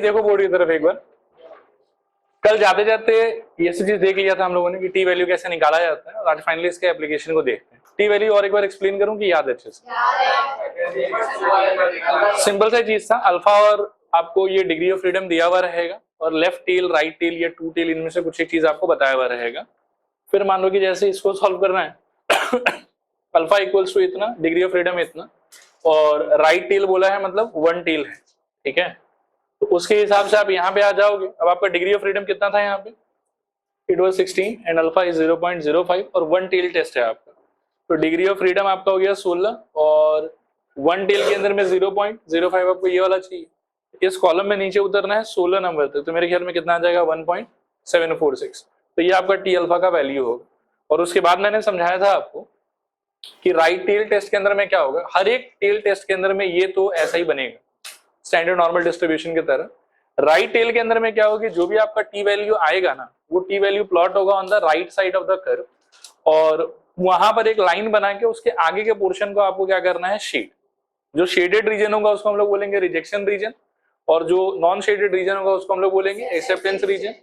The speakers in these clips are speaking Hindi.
देखो बोर्ड की तरफ एक बार, कल जाते जाते ये सब चीज देख लिया था हम लोगों ने कि टी वैल्यू कैसे निकाला जाता है, और आज फाइनली इसके एप्लीकेशन को देखते हैं। टी वैल्यू और एक बार एक्सप्लेन करूं कि याद अच्छे से? सिंपल सा चीज था, अल्फा और आपको ये डिग्री ऑफ फ्रीडम दिया हुआ रहेगा, और लेफ्ट टेल, राइट टेल या टू टेल, इनमें से कुछ एक चीज आपको बताया हुआ रहेगा। फिर मान लो कि जैसे इसको सॉल्व करना है अल्फा इक्वल्स टू इतना, डिग्री ऑफ फ्रीडम इतना, और राइट टेल बोला है मतलब वन टेल है, ठीक है। तो उसके हिसाब से आप यहाँ पे आ जाओगे। अब आपका डिग्री ऑफ फ्रीडम कितना था यहाँ पे? It was 16 and alpha is 0.05 और वन टेल टेस्ट है आपका। तो डिग्री ऑफ फ्रीडम आपका हो गया 16 और वन टेल के अंदर में 0.05 आपको ये वाला चाहिए। इस कॉलम में नीचे उतरना है 16 नंबर तक, तो मेरे ख्याल में कितना आ जाएगा? 1.746। तो ये आपका टी अल्फा का वैल्यू होगा। और उसके बाद मैंने समझाया था आपको कि राइट टेल टेस्ट के अंदर में क्या होगा। हर एक टेल टेस्ट के अंदर में ये तो ऐसा ही बनेगा स्टैंडर्ड नॉर्मल डिस्ट्रीब्यूशन की तरह। राइट टेल के अंदर में क्या होगी, जो भी आपका टी वैल्यू आएगा ना, वो टी वैल्यू प्लॉट होगा on the right side of the curve, और वहां पर एक लाइन बना के उसके आगे के पोर्शन को आपको क्या करना है? शेड। जो शेडेड रीजन होगा उसको हम लोग बोलेंगे रिजेक्शन रीजन, और जो नॉन शेडेड रीजन होगा उसको हम लोग बोलेंगे एक्सेप्टेंस रीजन।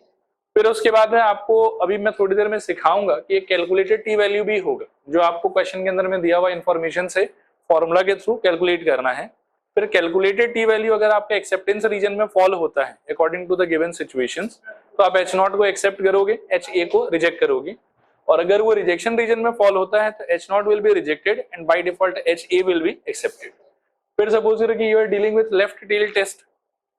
फिर उसके बाद में आपको अभी मैं थोड़ी देर में सिखाऊंगा कि एक कैलकुलेटेड टी वैल्यू भी होगा, जो आपको क्वेश्चन के अंदर में दिया हुआ इंफॉर्मेशन से फॉर्मूला के थ्रू कैलकुलेट करना है। फिर कैलकुलेटेड टी वैल्यू अगर आपका एक्सेप्टेंस रीजन में फॉल होता है according to the given situations, तो आप H0 को एक्सेप्ट करोगे, HA को रिजेक्ट करोगे। और अगर वो रिजेक्शन रीजन में फॉल होता है तो H0 will be rejected and by default HA will be accepted. फिर सपोज करो कि you are dealing with left tail test,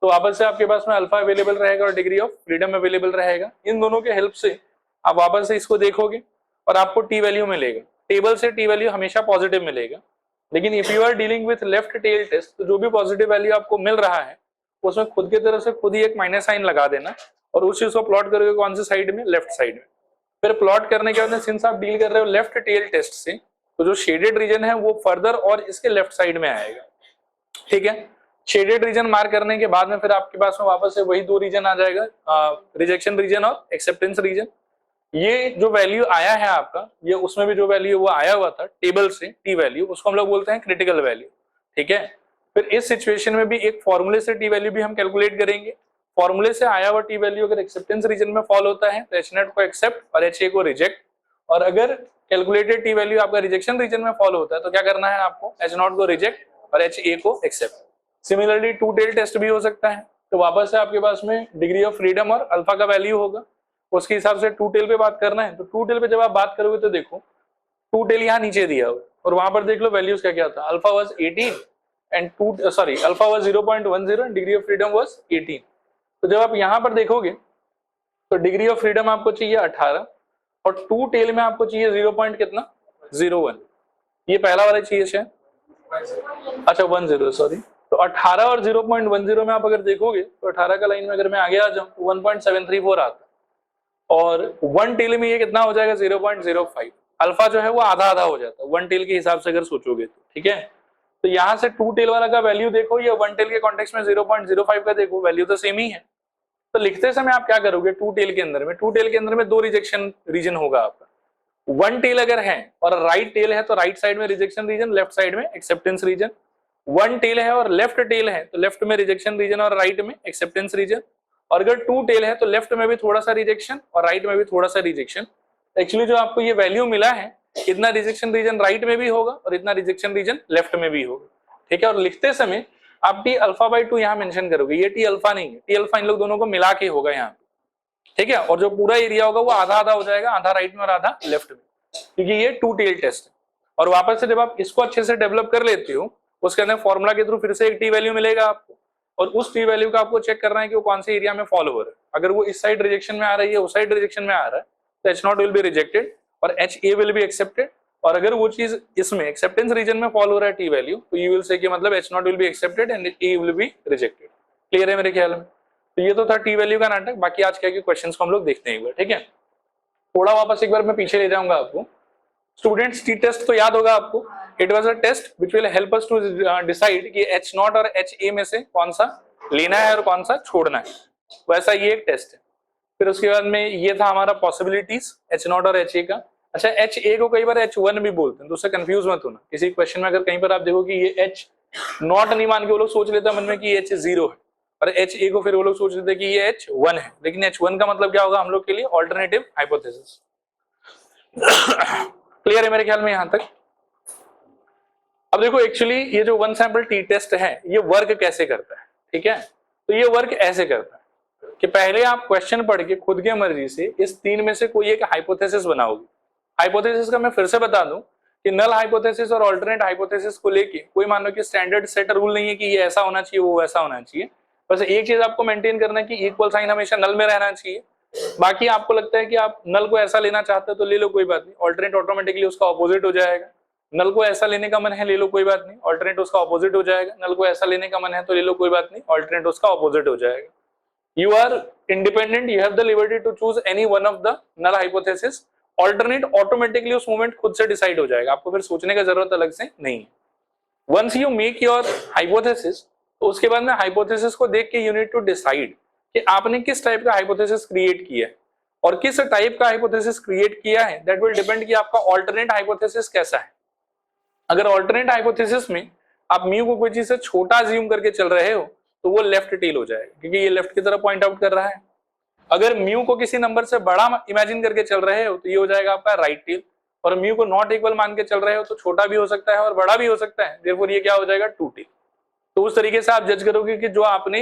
तो वापस से आपके पास में अल्फा अवेलेबल रहेगा और डिग्री ऑफ फ्रीडम अवेलेबल रहेगा। इन दोनों के हेल्प से आप वापस से इसको देखोगे और आपको टी वैल्यू मिलेगा। टेबल से टी वैल्यू हमेशा पॉजिटिव मिलेगा, लेकिन if you are dealing with left tail test, तो जो भी पॉजिटिव वैल्यू आपको मिल रहा है उसमें खुद की तरफ से खुद ही एक माइनस साइन लगा देना, और उस चीज को प्लॉट करोगे कौन सी साइड में? लेफ्ट साइड में। फिर प्लॉट करने के बाद सिंस आप डील कर रहे हो लेफ्ट टेल टेस्ट से, तो जो शेडेड रीजन है वो फर्दर और इसके लेफ्ट साइड में आएगा, ठीक है। शेडेड रीजन मार्क करने के बाद में फिर आपके पास में वापस से वही दो रीजन आ जाएगा, रिजेक्शन रीजन और एक्सेप्टेंस रीजन। ये जो वैल्यू आया है आपका, ये उसमें भी जो वैल्यू वो आया हुआ था टेबल से टी वैल्यू, उसको हम लोग बोलते हैं क्रिटिकल वैल्यू, ठीक है। फिर इस सिचुएशन में भी एक फॉर्मूले से टी वैल्यू भी हम कैलकुलेट करेंगे। फॉर्मूले से आया हुआ टी वैल्यू अगर एक्सेप्टेंस रीजन में फॉल होता है तो H0 को एक्सेप्ट और HA को रिजेक्ट, और अगर कैलकुलेटेड टी वैल्यू आपका रिजेक्शन रीजन में फॉल होता है तो क्या करना है आपको? H0 को रिजेक्ट और HA को accept. Similarly two tail test भी हो सकता है, तो वापस से आपके पास में डिग्री ऑफ फ्रीडम और अल्फा का वैल्यू होगा, उसके हिसाब से टू टेल पे बात करना है। तो टू टेल पे जब आप बात करोगे तो देखो टू टेल यहाँ नीचे दिया हुआ, और वहां पर देख लो वैल्यूज क्या क्या था। Alpha was 18 and alpha was 0.10 and degree of freedom was 18। तो जब आप यहाँ पर देखोगे तो डिग्री ऑफ फ्रीडम आपको चाहिए 18 और टू टेल में आपको चाहिए 0.01। ये पहला वाला चाहिए शायद, अच्छा 10, सॉरी। तो 18 और 0.10 में आप अगर देखोगे तो 18 का लाइन में अगर मैं आगे आ जाऊं तो 1.734 आता, और वन टेल में ये कितना हो जाएगा? 0.05। अल्फा जो है वो आधा आधा हो जाता है वन टेल के हिसाब से अगर सोचोगे तो, ठीक है। तो यहाँ से टू टेल वाला का वैल्यू देखो या वन टेल के कॉन्टेक्स्ट में 0.05 का देखो, वैल्यू तो सेम ही है। तो लिखते समय आप क्या करोगे? टू टेल के अंदर में, टू टेल के अंदर में दो रिजेक्शन रीजन होगा आपका। वन टेल अगर है और राइट टेल है तो राइट साइड में रिजेक्शन रीजन, लेफ्ट साइड में एक्सेप्टेंस रीजन। वन टेल है और लेफ्ट टेल है तो लेफ्ट में रिजेक्शन रीजन और राइट में एक्सेप्टेंस रीजन। और अगर टू टेल है तो लेफ्ट में भी थोड़ा सा रिजेक्शन और राइट में भी थोड़ा सा रिजेक्शन। एक्चुअली जो आपको ये वैल्यू मिला है, इतना रिजेक्शन रीजन राइट में भी होगा और इतना रिजेक्शन रीजन लेफ्ट में भी होगा, ठीक है। और लिखते समय आप टी अल्फा बाई 2 यहाँ मेंशन करोगे, ये टी अल्फा नहीं है, टी अल्फा इन लोग दोनों को मिला के होगा यहाँ, ठीक है। और जो पूरा एरिया होगा वो आधा आधा हो जाएगा, आधा राइट में और आधा लेफ्ट में, क्योंकि ये टू टेल टेस्ट है। और वापस से जब आप इसको अच्छे से डेवलप कर लेते हो, उसके अंदर फॉर्मुला के थ्रू फिर से एक टी वैल्यू मिलेगा आपको, और उस टी वैल्यू का आपको चेक करना है कि वो कौन से एरिया में फॉलो हो रहा है। अगर वो इस साइड रिजेक्शन में आ रही है, उस साइड रिजेक्शन में आ रहा है, तो H0 विल बी रिजेक्टेड और HA विल बी एक्सेप्टेड। और अगर वो चीज इसमें एक्सेप्टेंस रीजन में फॉलो हो रहा है टी वैल्यू, तो यू विल से कि मतलब H0 will be accepted and A will be rejected. Clear है मेरे ख्याल में? तो ये तो था टी वैल्यू का नाटक। बाकी आज क्या क्वेश्चंस को हम लोग देखते हैं एक बार, ठीक है। थोड़ा वापस एक बार मैं पीछे ले जाऊंगा आपको। स्टूडेंट्स, टी टेस्ट तो याद होगा आपको। It was a test which will help us to decide कि H0 और HA में से कौन सा लेना है और कौन सा छोड़ना है। वैसा ये एक टेस्ट है। फिर उसके बाद में ये था हमारा पॉसिबिलिटीज H0 और HA का। अच्छा, HA को कई बार H1 भी बोलते हैं, तो उससे कंफ्यूज मत होना। किसी क्वेश्चन में अगर कहीं पर आप देखो कि ये H0 नहीं मान के वो लोग सोच लेते हैं मन में कि H0 है, और HA को फिर वो लोग सोच रहे थे कि ये H1 है, लेकिन H1 का मतलब क्या होगा हम लोग के लिए, ऑल्टरनेटिव हाइपोथेसिस। क्लियर है मेरे ख्याल में यहां तक। अब देखो एक्चुअली ये जो वन सैंपल टी टेस्ट है ये वर्क कैसे करता है, ठीक है। तो ये वर्क ऐसे करता है कि पहले आप क्वेश्चन पढ़ के खुद के मर्जी से इस तीन में से कोई एक हाइपोथेसिस बनाओगे। हाइपोथेसिस का मैं फिर से बता दूं कि नल हाइपोथेसिस और अल्टरनेट हाइपोथेसिस को लेके कोई मान लो कि स्टैंडर्ड सेट रूल नहीं है कि ये ऐसा होना चाहिए वो वैसा होना चाहिए। बस एक चीज आपको मेंटेन करना है कि इक्वल साइन हमेशा नल में रहना चाहिए। बाकी आपको लगता है कि आप नल को ऐसा लेना चाहते हो तो ले लो, कोई बात नहीं, ऑल्टरनेट ऑटोमेटिकली उसका ऑपोजिट हो जाएगा। नल को ऐसा लेने का मन है ले लो, कोई बात नहीं, ऑल्टरनेट उसका ऑपोजिट हो जाएगा। नल को ऐसा लेने का मन है तो ले लो, कोई बात नहीं, ऑल्टरनेट उसका ऑपोजिट हो जाएगा। You are independent, you have the liberty to choose any one of the null hypothesis. Alternate automatically उस मोमेंट खुद से डिसाइड हो जाएगा, आपको फिर सोचने का जरूरत अलग से नहीं है। Once you make your hypothesis, तो उसके बाद में हाइपोथेसिस को देख के you need to decide कि आपने किस टाइप का हाइपोथेसिस क्रिएट किया है और किस टाइप का हाइपोथेसिस क्रिएट किया है, दैट विल डिपेंड कि आपका ऑल्टरनेट हाइपोथेसिस कैसा है। अगर ऑल्टरनेट हाइपोथेसिस में आप म्यू को कोई चीज से छोटा अज्यूम करके चल रहे हो तो वो लेफ्ट टेल हो जाएगा, क्योंकि ये लेफ्ट की तरफ पॉइंट आउट कर रहा है। अगर म्यू को किसी नंबर से बड़ा इमेजिन करके चल रहे हो तो ये हो जाएगा आपका राइट टेल, और म्यू को नॉट इक्वल मान के चल रहे हो तो छोटा भी हो सकता है और बड़ा भी हो सकता है, देयरफॉर ये क्या हो जाएगा, टू टेल। तो उस तरीके से आप जज करोगे कि जो आपने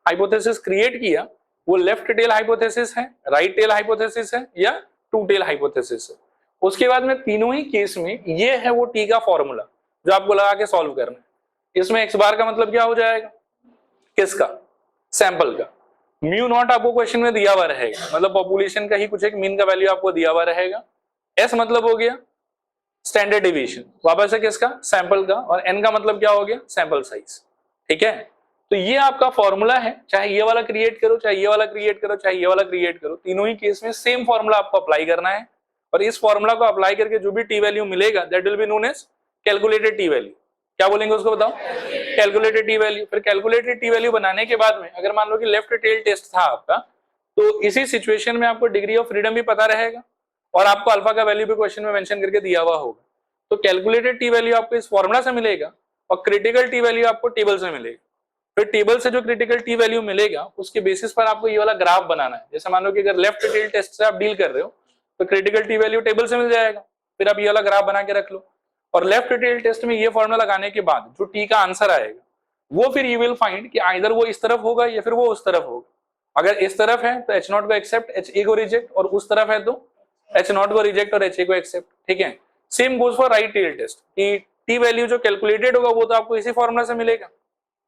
हाइपोथेसिस क्रिएट किया वो लेफ्ट टेल हाइपोथेसिस है, राइट टेल हाइपोथेसिस है या टू टेल हाइपोथेसिस है। उसके बाद में तीनों ही केस में ये है वो टी का फॉर्मूला जो आपको लगा के सॉल्व करना है। इसमें एक्स बार का मतलब क्या हो जाएगा, किसका, सैंपल का। म्यू नॉट आपको क्वेश्चन में दिया हुआ रहेगा, मतलब पॉपुलेशन का ही कुछ एक मीन का वैल्यू आपको दिया हुआ रहेगा। एस मतलब हो गया स्टैंडर्ड डिवीजन, वापस से किसका, सैंपल का, और एन का मतलब क्या हो गया, सैंपल साइज, ठीक है। तो ये आपका फॉर्मूला है, चाहे ये वाला क्रिएट करो, चाहे ये वाला क्रिएट करो, चाहे ये वाला क्रिएट करो, तीनों ही केस में सेम फॉर्मूला आपको अप्लाई करना है। और इस फॉर्मूला को अप्लाई करके जो भी टी वैल्यू मिलेगा that will be known as calculated T value. क्या बोलेंगे उसको बताओ, कैलकुलेटेड टी वैल्यू। फिर कैलकुलेटेड टी वैल्यू बनाने के बाद में अगर मान लो कि लेफ्ट टेल टेस्ट था आपका, तो इसी सिचुएशन में आपको डिग्री ऑफ फ्रीडम भी पता रहेगा और आपको अल्फा का वैल्यू भी क्वेश्चन में मेंशन करके दिया हुआ होगा। तो कैलकुलेटेड टी वैल्यू आपको इस फॉर्मूला से मिलेगा और क्रिटिकल टी वैल्यू आपको टेबल से मिलेगा। फिर टेबल से जो क्रिटिकल टी वैल्यू मिलेगा उसके बेसिस पर आपको ये वाला ग्राफ बनाना है। जैसे मान लो कि अगर लेफ्ट टेल टेस्ट से आप डील कर रहे हो तो क्रिटिकल टी वैल्यू टेबल से मिल जाएगा, फिर आप ये वाला ग्राफ बना के रख लो। और लेफ्ट टेल टेस्ट में ये फॉर्मूला लगाने के बाद जो टी का आंसर आएगा वो फिर यू विल फाइंड कि आइदर वो इस तरफ होगा या फिर वो उस तरफ होगा। अगर इस तरफ है तो एच नॉट को एक्सेप्ट, एच ए को रिजेक्ट, और उस तरफ है तो एच नॉट को रिजेक्ट और एच ए को एक्सेप्ट, ठीक है। Same goes for right tail test कि टी वैल्यू जो कैलकुलेटेड होगा वो तो आपको इसी फॉर्मूला से मिलेगा,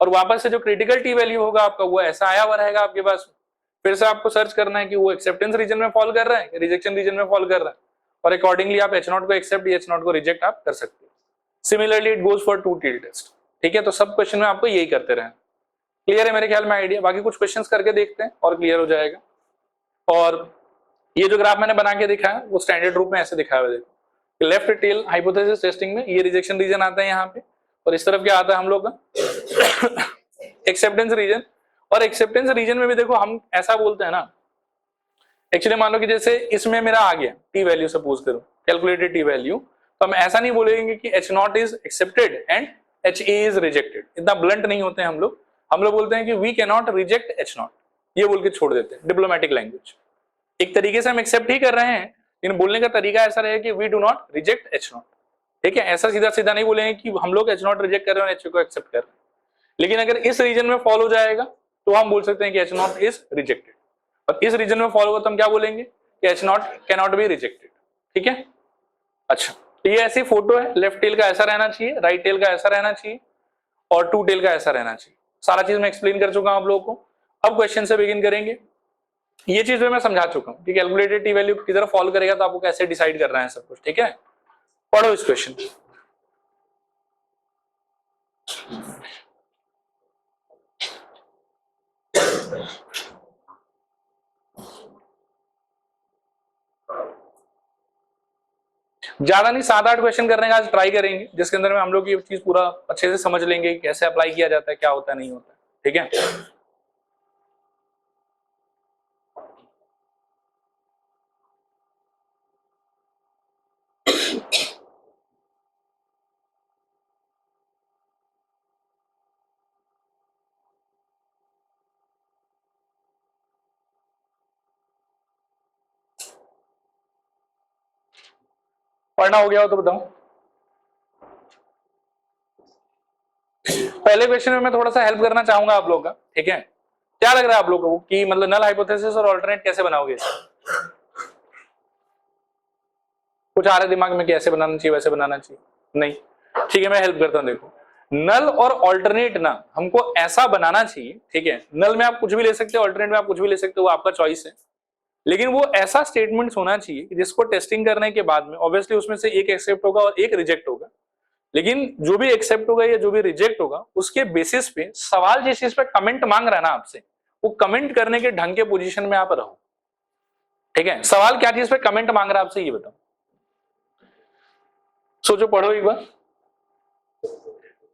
और वापस से जो क्रिटिकल टी वैल्यू होगा आपका वो ऐसा आया हुआ रहेगा आपके पास। फिर से आपको सर्च करना है कि वो एक्सेप्टेंस रीजन में फॉल कर रहा है, रिजेक्शन रीजन में फॉल कर रहा है, और अकॉर्डिंगली आप एच नॉट को एक्सेप्ट या एच नॉट को रिजेक्ट आप कर सकते हो। Similarly it goes for two tail test, ठीक है। तो सब क्वेश्चन में आपको यही करते रहें। क्लियर है मेरे ख्याल में आइडिया, बाकी कुछ क्वेश्चंस करके देखते हैं और क्लियर हो जाएगा। और ये जो ग्राफ मैंने बना के दिखाया वो स्टैंडर्ड रूप में ऐसे दिखाया हुआ, देखो लेफ्ट टेल हाइपोथेसिस टेस्टिंग में ये रिजेक्शन रीजन आता है यहाँ पे, और इस तरफ क्या आता है हम लोग का एक्सेप्टेंस रीजन। और एक्सेप्टेंस रीजन में भी देखो हम ऐसा बोलते हैं ना, एक्चुअली मान लो कि जैसे इसमें मेरा आ गया टी वैल्यू, सपोज करो कैलकुलेटेड टी वैल्यू, तो हम ऐसा नहीं बोलेंगे कि H not is accepted and H A is rejected, इतना ब्लंट नहीं होते हैं हम लोग। हम लोग बोलते हैं कि we can not reject H naught, ये बोल के छोड़ देते हैं, डिप्लोमेटिक लैंग्वेज। एक तरीके से हम एक्सेप्ट ही कर रहे हैं लेकिन बोलने का तरीका ऐसा रहेगा कि we do not reject H naught, ठीक है। ऐसा सीधा सीधा नहीं बोलेंगे कि हम लोग एच नॉट रिजेक्ट कर रहे हैं और एच को एक्सेप्ट कर रहे हैं। लेकिन अगर इस रीजन में फॉल हो जाएगा तो हम बोल सकते हैं कि एच नॉट इज रिजेक्टेड, और इस रीजन में फॉल होगा तो हम क्या बोलेंगे कि H not can not be rejected, ठीक है। अच्छा, तो ये ऐसी फोटो है, लेफ्ट टेल का ऐसा रहना चाहिए, राइट टेल का ऐसा रहना चाहिए, और टू टेल का ऐसा रहना चाहिए। सारा चीज मैं एक्सप्लेन कर चुका हूं आप लोगों को। अब क्वेश्चन से बिगिन करेंगे। ये चीज मैं समझा चुका हूं कि कैलकुलेटेड टी वैल्यू किधर फॉल करेगा तो आपको कैसे डिसाइड करना है सब कुछ, ठीक है। पढ़ो इस क्वेश्चन। ज्यादा नहीं, 7-8 क्वेश्चन करने का आज ट्राई करेंगे, जिसके अंदर में हम लोग ये चीज पूरा अच्छे से समझ लेंगे कि कैसे अप्लाई किया जाता है, क्या होता है नहीं होता है, ठीक है। पढ़ना हो गया हो तो बताओ। पहले क्वेश्चन में मैं थोड़ा सा हेल्प करना चाहूंगा आप लोग का, ठीक है? क्या लग रहा है आप लोगों को कि मतलब नल हाइपोथेसिस और अल्टरनेट कैसे बनाओगे? कुछ आ रहा है दिमाग में कैसे बनाना चाहिए वैसे बनाना चाहिए? नहीं, ठीक है मैं हेल्प करता हूं। देखो, नल और ऑल्टरनेट ना हमको ऐसा बनाना चाहिए, ठीक है? नल में आप कुछ भी ले सकते हो, ऑल्टरनेट में आप कुछ भी ले सकते हो, वो आपका चॉइस है, लेकिन वो ऐसा स्टेटमेंट होना चाहिए कि जिसको टेस्टिंग करने के बाद में ऑब्वियसली उसमें से एक एक्सेप्ट होगा और एक रिजेक्ट होगा, लेकिन जो भी एक्सेप्ट होगा या जो भी रिजेक्ट होगा उसके बेसिस पे सवाल जिस चीज पे कमेंट मांग रहा है ना आपसे, वो कमेंट करने के ढंग के पोजीशन में आप रहो, ठीक है? सवाल क्या चीज पे कमेंट मांग रहा है आपसे ये बताओ, सोचो, पढ़ो एक बार।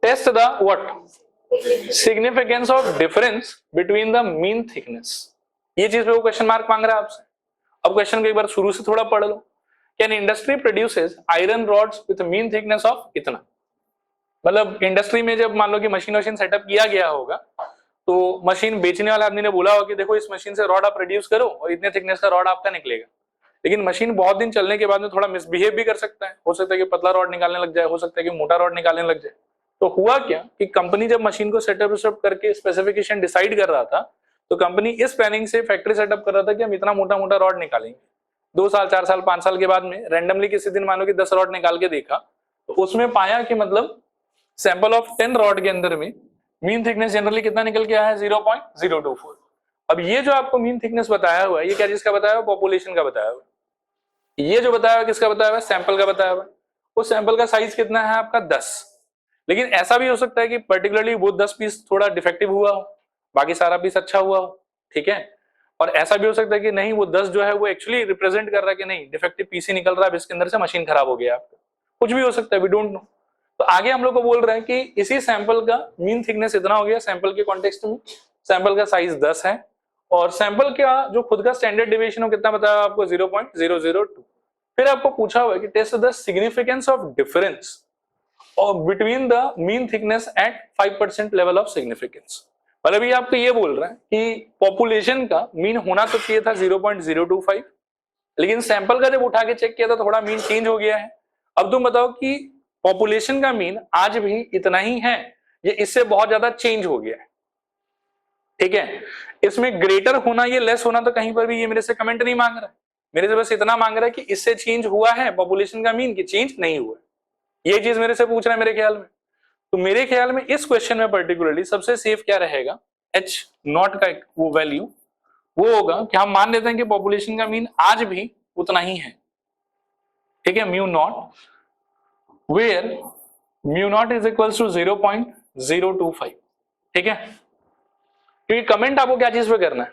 Test the what significance of difference between the mean thickness, ये चीज पे वो क्वेश्चन मार्क मांग रहा है आपसे। अब क्वेश्चन को एक बार शुरू से थोड़ा पढ़ लो। Can industry produces iron rods with mean thickness of इतना, मतलब इंडस्ट्री में जब मान लो कि मशीन सेटअप किया गया होगा तो मशीन बेचने वाले आदमी ने बोला होगा कि देखो इस मशीन से रॉड आप प्रोड्यूस करो और इतने थिकनेस का रॉड आपका निकलेगा, लेकिन मशीन बहुत दिन चलने के बाद में थोड़ा मिसबिहेव भी कर सकता है, हो सकता है कि पतला रॉड निकालने लग जाए, हो सकता है कि मोटा रॉड निकालने लग जाए। तो हुआ क्या कि कंपनी जब मशीन को सेटअप करके स्पेसिफिकेशन डिसाइड कर रहा था तो कंपनी इस प्लानिंग से फैक्ट्री सेटअप कर रहा था कि हम इतना मोटा मोटा रॉड निकालेंगे। 2 साल 4 साल 5 साल के बाद में रैंडमली किसी दिन मानो कि 10 रॉड निकाल के देखा तो उसमें पाया कि मतलब सैंपल ऑफ 10 रॉड के अंदर में मीन थिकनेस जनरली कितना निकल के आया है? 0.024। अब ये जो आपको मीन थिकनेस बताया हुआ है ये क्या चीज का बताया हुआ? पॉपुलेशन का बताया हुआ। ये जो बताया हुआ किसका बताया हुआ? सैंपल का बताया हुआ। उस सैंपल का साइज कितना है आपका? 10। लेकिन ऐसा भी हो सकता है कि पर्टिकुलरली वो 10 पीस थोड़ा डिफेक्टिव हुआ हो, बाकी सारा पीस अच्छा हुआ हो, ठीक है? और ऐसा भी हो सकता है कि नहीं वो 10 जो है वो एक्चुअली रिप्रेजेंट कर रहा है कि नहीं डिफेक्टिव पीस ही निकल रहा है, इसके अंदर से मशीन खराब हो गया आपका, कुछ भी हो सकता है, वी डोंट नो। तो आगे हम लोग को बोल रहे हैं कि इसी सैंपल का मीन थिकनेस इतना हो गया, सैंपल के कॉन्टेक्स्ट में सैंपल का साइज 10 है और सैंपल का जो खुद का स्टैंडर्ड डिविएशन हो कितना बताया आपको? 0.002। फिर आपको पूछा हुआ है कि test the significance of difference और between the mean thickness at 5% level of significance. मतलब ये आपको ये बोल रहा है कि पॉपुलेशन का मीन होना तो चाहिए था 0.025, लेकिन सैंपल का जब उठा के चेक किया था थोड़ा मीन चेंज हो गया है। अब तुम बताओ कि पॉपुलेशन का मीन आज भी इतना ही है ये इससे बहुत ज्यादा चेंज हो गया है, ठीक है? इसमें ग्रेटर होना ये लेस होना तो कहीं पर भी ये मेरे से कमेंट नहीं मांग रहा है, मेरे से बस इतना मांग रहा है कि इससे चेंज हुआ है पॉपुलेशन का मीन कि चेंज नहीं हुआ, ये चीज मेरे से पूछ रहा है मेरे ख्याल में। तो मेरे ख्याल में इस क्वेश्चन में पर्टिकुलरली सबसे सेफ क्या रहेगा? एच नॉट का वो वैल्यू वो होगा कि हम मान लेते हैं कि पॉपुलेशन का मीन आज भी उतना ही है, ठीक है? Mu naught where mu not is equals to 0.025, ठीक है? क्योंकि कमेंट आपको क्या चीज पे करना है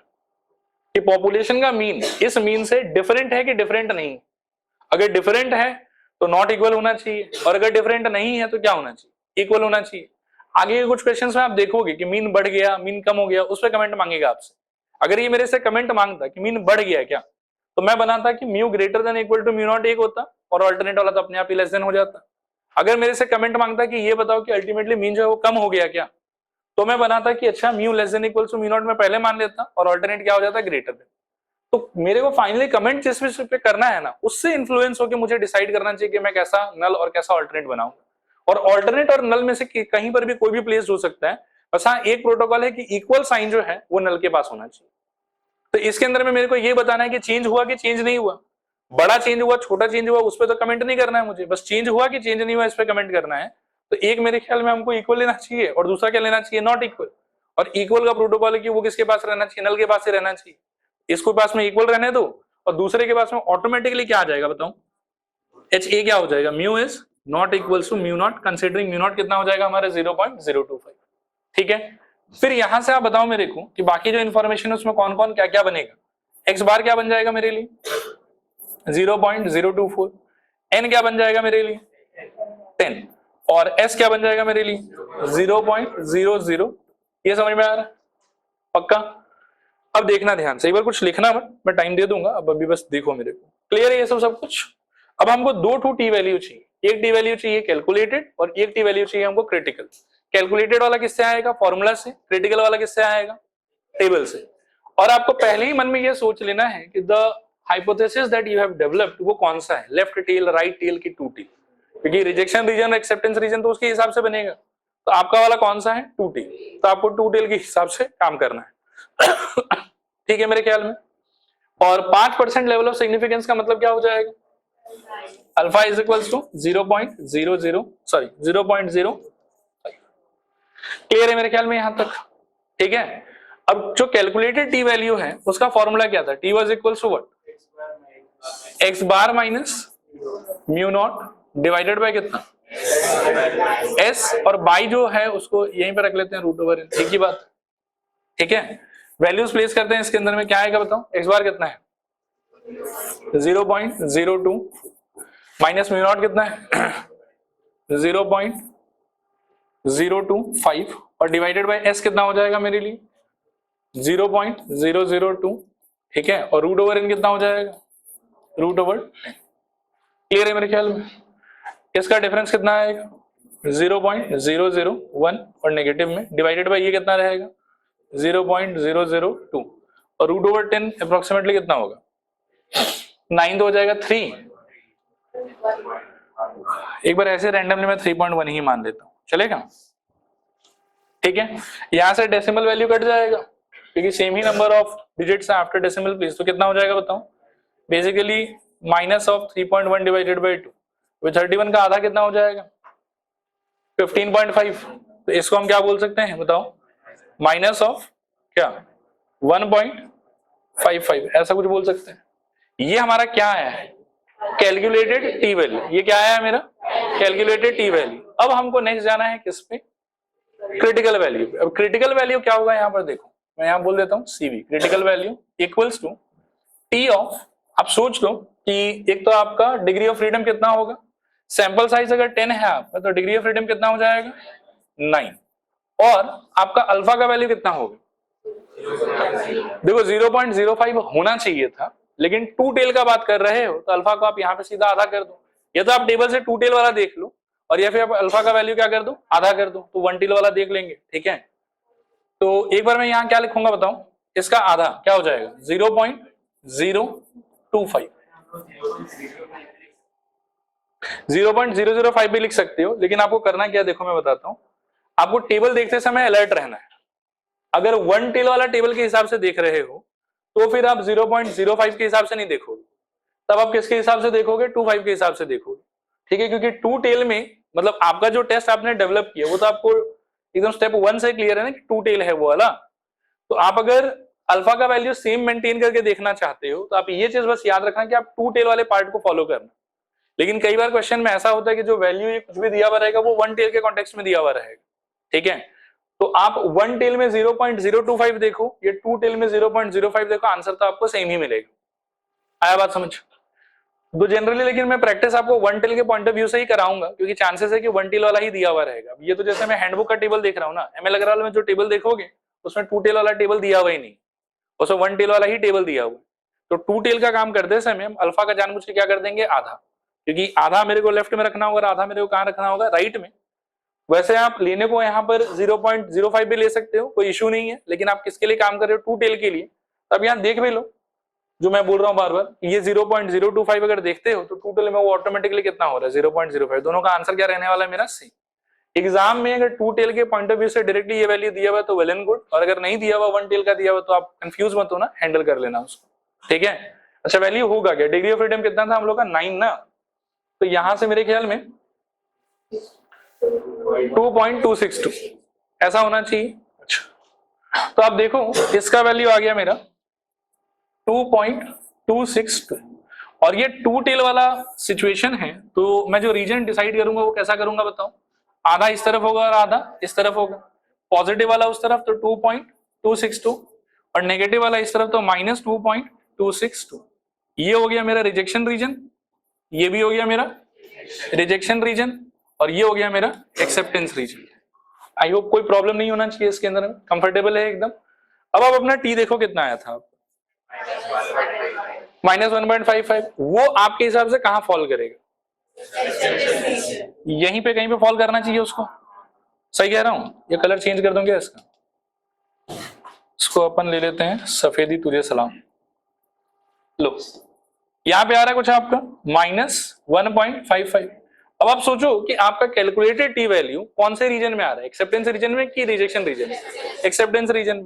कि पॉपुलेशन का मीन इस मीन से डिफरेंट है कि डिफरेंट नहीं। अगर डिफरेंट है तो नॉट इक्वल होना चाहिए और अगर डिफरेंट नहीं है तो क्या होना चाहिए? इक्वल होना चाहिए। आगे के कुछ क्वेश्चंस में आप देखोगे कि मीन बढ़ गया मीन कम हो गया उस पर कमेंट मांगेगा आपसे। अगर ये मेरे से कमेंट मांगता कि मीन बढ़ गया क्या तो मैं बनाता कि mu greater than equal to mu naught 1 होता और ऑल्टरनेट वाला तो अपने आप ही लेस देन हो जाता। अगर मेरे से कमेंट मांगता कि ये बताओ कि अल्टीमेटली मीन जो है वो कम हो गया क्या तो मैं बनाता कि अच्छा mu less than equal to mu naught में पहले मान लेता और ऑल्टरनेट क्या हो जाता? Greater than. तो मेरे को फाइनली कमेंट जिस विषय पे करना है ना उससे इन्फ्लुएंस होकर मुझे डिसाइड करना चाहिए कि मैं कैसा नल और कैसा ऑल्टरनेट बनाऊंगा। और ऑल्टरनेट और नल में से कहीं पर भी कोई भी प्लेस हो सकता है, बस हाँ एक प्रोटोकॉल है कि इक्वल साइन जो है वो नल के पास होना चाहिए। तो इसके अंदर में मेरे को ये बताना है कि चेंज हुआ कि चेंज नहीं हुआ, बड़ा चेंज हुआ छोटा चेंज हुआ उस पर तो कमेंट नहीं करना है मुझे, बस चेंज हुआ कि चेंज नहीं हुआ इस पर कमेंट करना है। तो एक मेरे ख्याल में हमको इक्वल लेना चाहिए और दूसरा क्या लेना चाहिए? Not equal. और इक्वल का प्रोटोकॉल है कि वो किसके पास रहना चाहिए? नल के पास से रहना चाहिए। इसको पास में इक्वल रहने दो और दूसरे के पास में ऑटोमेटिकली क्या आ जाएगा बताओ? एच ए क्या हो जाएगा? Mu is not equals to mu naught, considering mu naught कितना हो जाएगा हमारे? 0.025, ठीक है? फिर यहां से आप बताओ मेरे को कि बाकी जो इन्फॉर्मेशन है उसमें कौन कौन क्या क्या बनेगा। एक्स बार क्या बन जाएगा मेरे लिए? 0.024। एन क्या बन जाएगा मेरे लिए? 10। और एस क्या बन जाएगा मेरे लिए? 0.00। ये समझ में आ रहा है? पक्का? अब देखना ध्यान से, एक बार कुछ लिखना मत, मैं टाइम दे दूंगा, अब अभी बस देखो मेरे को। क्लियर है ये सब कुछ? अब हमको 2 टी वैल्यू चाहिए, एक टी वैल्यू चाहिए कैलकुलेटेड और एक टी वैल्यू चाहिए हमको क्रिटिकल। कैलकुलेटेड वाला किससे आएगा? फॉर्मूला से। क्रिटिकल वाला किससे आएगा? टेबल से। और आपको पहले ही मन में ये सोच लेना है कि the hypothesis that you have developed वो कौन सा है, लेफ्ट टेल, राइट टेल की टू टेल, क्योंकि रिजेक्शन रीजन एक्सेप्टेंस रीजन तो उसके हिसाब से बनेगा। तो आपका वाला कौन सा है, टू टेल, तो आपको टू टेल के हिसाब से काम करना है। ठीक है मेरे ख्याल में। और 5% लेवल ऑफ सिग्निफिकेंस का मतलब क्या हो जाएगा, alpha is equals to 0.00 sorry 0.0। Clear है मेरे ख्याल में यहां तक, ठीक है। अब जो कैलकुलेटेड टी वैल्यू है उसका फॉर्मूला क्या था, T was equals to what, X bar minus mu not divided by कितना, एस, और बाई जो है उसको यहीं पे रख लेते हैं रूट ओवर, एक ही बात, ठीक है। वैल्यूज प्लेस करते हैं इसके अंदर में, क्या आएगा बताओ, एक्स बार कितना है 0.02 माइनस म्यू नॉट कितना है 0.025 और डिवाइडेड बाय एस कितना हो जाएगा मेरे लिए 0.002, ठीक है, और रूट ओवर इन कितना हो जाएगा रूट ओवर। क्लियर है मेरे ख्याल में। इसका डिफरेंस कितना आएगा 0.001 और नेगेटिव में डिवाइडेड बाय ये कितना रहेगा 0.002 और रूट ओवर 10 अप्रोक्सीमेटली कितना होगा 9 तो हो जाएगा 3। एक बार ऐसे रैंडमली मैं 3.1 ही मान लेता हूं, चलेगा, ठीक है। यहां से डेसिमल वैल्यू कट जाएगा क्योंकि same he number of digits है आफ्टर डेसिमल प्लेस, तो कितना हो जाएगा बताओ, basically minus of 3.1 divided by 2, 31 का आधा कितना हो जाएगा 15.5, तो इसको हम क्या बोल सकते हैं बताओ, माइनस ऑफ क्या 1.55, ऐसा कुछ बोल सकते हैं। ये हमारा क्या है, कैलकुलेटेड टी वैल्यू, ये क्या है मेरा कैलकुलेटेड टी वैल्यू। अब हमको नेक्स्ट जाना है किस पे, क्रिटिकल वैल्यू पे। अब क्रिटिकल वैल्यू क्या होगा, यहाँ पर देखो मैं यहाँ बोल देता हूँ CV, critical value equals to T of, आप सोच लो कि एक तो आपका डिग्री ऑफ फ्रीडम कितना होगा, सैंपल साइज अगर 10 है आपका तो डिग्री ऑफ फ्रीडम कितना हो जाएगा 9, और आपका अल्फा का वैल्यू कितना होगा, देखो 0.05 होना चाहिए था, लेकिन टू टेल का बात कर रहे हो तो अल्फा को आप यहाँ पे सीधा आधा कर दो, या तो आप टेबल से टू टेल वाला देख लो और या फिर आप अल्फा का वैल्यू क्या कर दो आधा कर दो, तो वन टेल वाला देख लेंगे, ठीक है। तो एक बार मैं यहाँ क्या लिखूंगा बताऊं, इसका आधा क्या हो जाएगा 0.025, 0.005 भी लिख सकते हो, लेकिन आपको करना क्या देखो मैं बताता हूं, आपको टेबल देखते समय अलर्ट रहना है। अगर वन टेल वाला टेबल के हिसाब से देख रहे हो तो फिर आप 0.05 के हिसाब से नहीं देखोगे, तब आप किसके हिसाब से देखोगे 25 के हिसाब से देखोगे, ठीक है, क्योंकि टू टेल में मतलब आपका जो टेस्ट आपने डेवलप किया वो तो आपको एकदम स्टेप 1 से क्लियर है ना कि टू टेल है वो वाला। तो आप अगर अल्फा का वैल्यू सेम मेंटेन करके देखना चाहते हो तो आप ये चीज बस याद रखना कि आप टू टेल वाले पार्ट को फॉलो करना। लेकिन कई बार क्वेश्चन में ऐसा होता है कि जो वैल्यू ये कुछ भी दिया हुआ रहेगा वो वन टेल के कॉन्टेक्स्ट में दिया हुआ रहेगा, ठीक है। तो आप वन टेल में 0.025 देखो, ये टू टेल में 0.05 देखो, आंसर तो आपको सेम ही मिलेगा। आया बात समझ। तो जनरली लेकिन मैं प्रैक्टिस आपको वन टेल के पॉइंट ऑफ व्यू से ही कराऊंगा, क्योंकि चांसेस है कि वन टेल वाला ही दिया हुआ रहेगा। ये तो जैसे मैं हैंडबुक का टेबल देख रहा हूँ ना, एमएल अग्रवाल में जो टेबल देखोगे उसमें टू टेल वाला टेबल दिया हुआ ही नहीं, उसमें वन टेल वाला ही टेबल दिया हुआ। तो टू टेल का काम करते समय हम अल्फा का जानबूझ के क्या कर देंगे आधा, क्योंकि आधा मेरे को लेफ्ट में रखना होगा, आधा मेरे को कहाँ रखना होगा राइट में। वैसे आप लेने को यहाँ पर 0.05 भी ले सकते हो, कोई इशू नहीं है, लेकिन आप किसके लिए काम कर रहे हो टू टेल के लिए, तब यहाँ देख भी लो जो मैं बोल रहा हूँ बार बार, ये 0.025 अगर देखते हो तो टू टेल में वो ऑटोमेटिकली कितना हो रहा है 0.05। दोनों का आंसर क्या रहने वाला है मेरा सी। एग्जाम में अगर टू टेल के पॉइंट ऑफ व्यू से डायरेक्टली ये वैल्यू दिया हुआ तो वेल एंड गुड, और अगर नहीं दिया हुआ वन टेल का दिया हुआ तो आप कंफ्यूज मत होना, हैंडल कर लेना उसको, ठीक है। अच्छा वैल्यू होगा क्या, डिग्री ऑफ फ्रीडम कितना था हम लोग का 9 ना, तो यहां से मेरे ख्याल में 2.262 ऐसा होना चाहिए। अच्छा तो आप देखो इसका वैल्यू आ गया मेरा 2.262, और ये टू टेल वाला सिचुएशन है, तो मैं जो रीजन डिसाइड करूंगा वो कैसा करूंगा बताओ, आधा इस तरफ होगा और आधा इस तरफ होगा, पॉजिटिव वाला उस तरफ तो 2.262 और नेगेटिव वाला इस तरफ तो -2.262। ये हो गया मेरा रिजेक्शन रीजन, ये भी हो गया मेरा रिजेक्शन रीजन, और ये हो गया मेरा एक्सेप्टेंस रीजन। आई होप कोई प्रॉब्लम नहीं होना चाहिए इसके अंदर, कंफर्टेबल है एकदम। अब आप अपना टी देखो कितना आया था, -1.55, वो आपके हिसाब से कहां फॉल करेगा, यहीं पे कहीं पे फॉल करना चाहिए उसको, सही कह रहा हूं। ये कलर चेंज कर दूं क्या इसका, इसको अपन ले लेते हैं सफेदी तुझे सलाम, लो यहाँ पे आ रहा है कुछ आपका -1.55। अब आप सोचो कि आपका कैलकुलेटेड टी वैल्यू कौन से रीजन में आ रहा है, एक्सेप्टेंस रीजन में कि रिजेक्शन रीजन में? एक्सेप्टेंस रीजन में।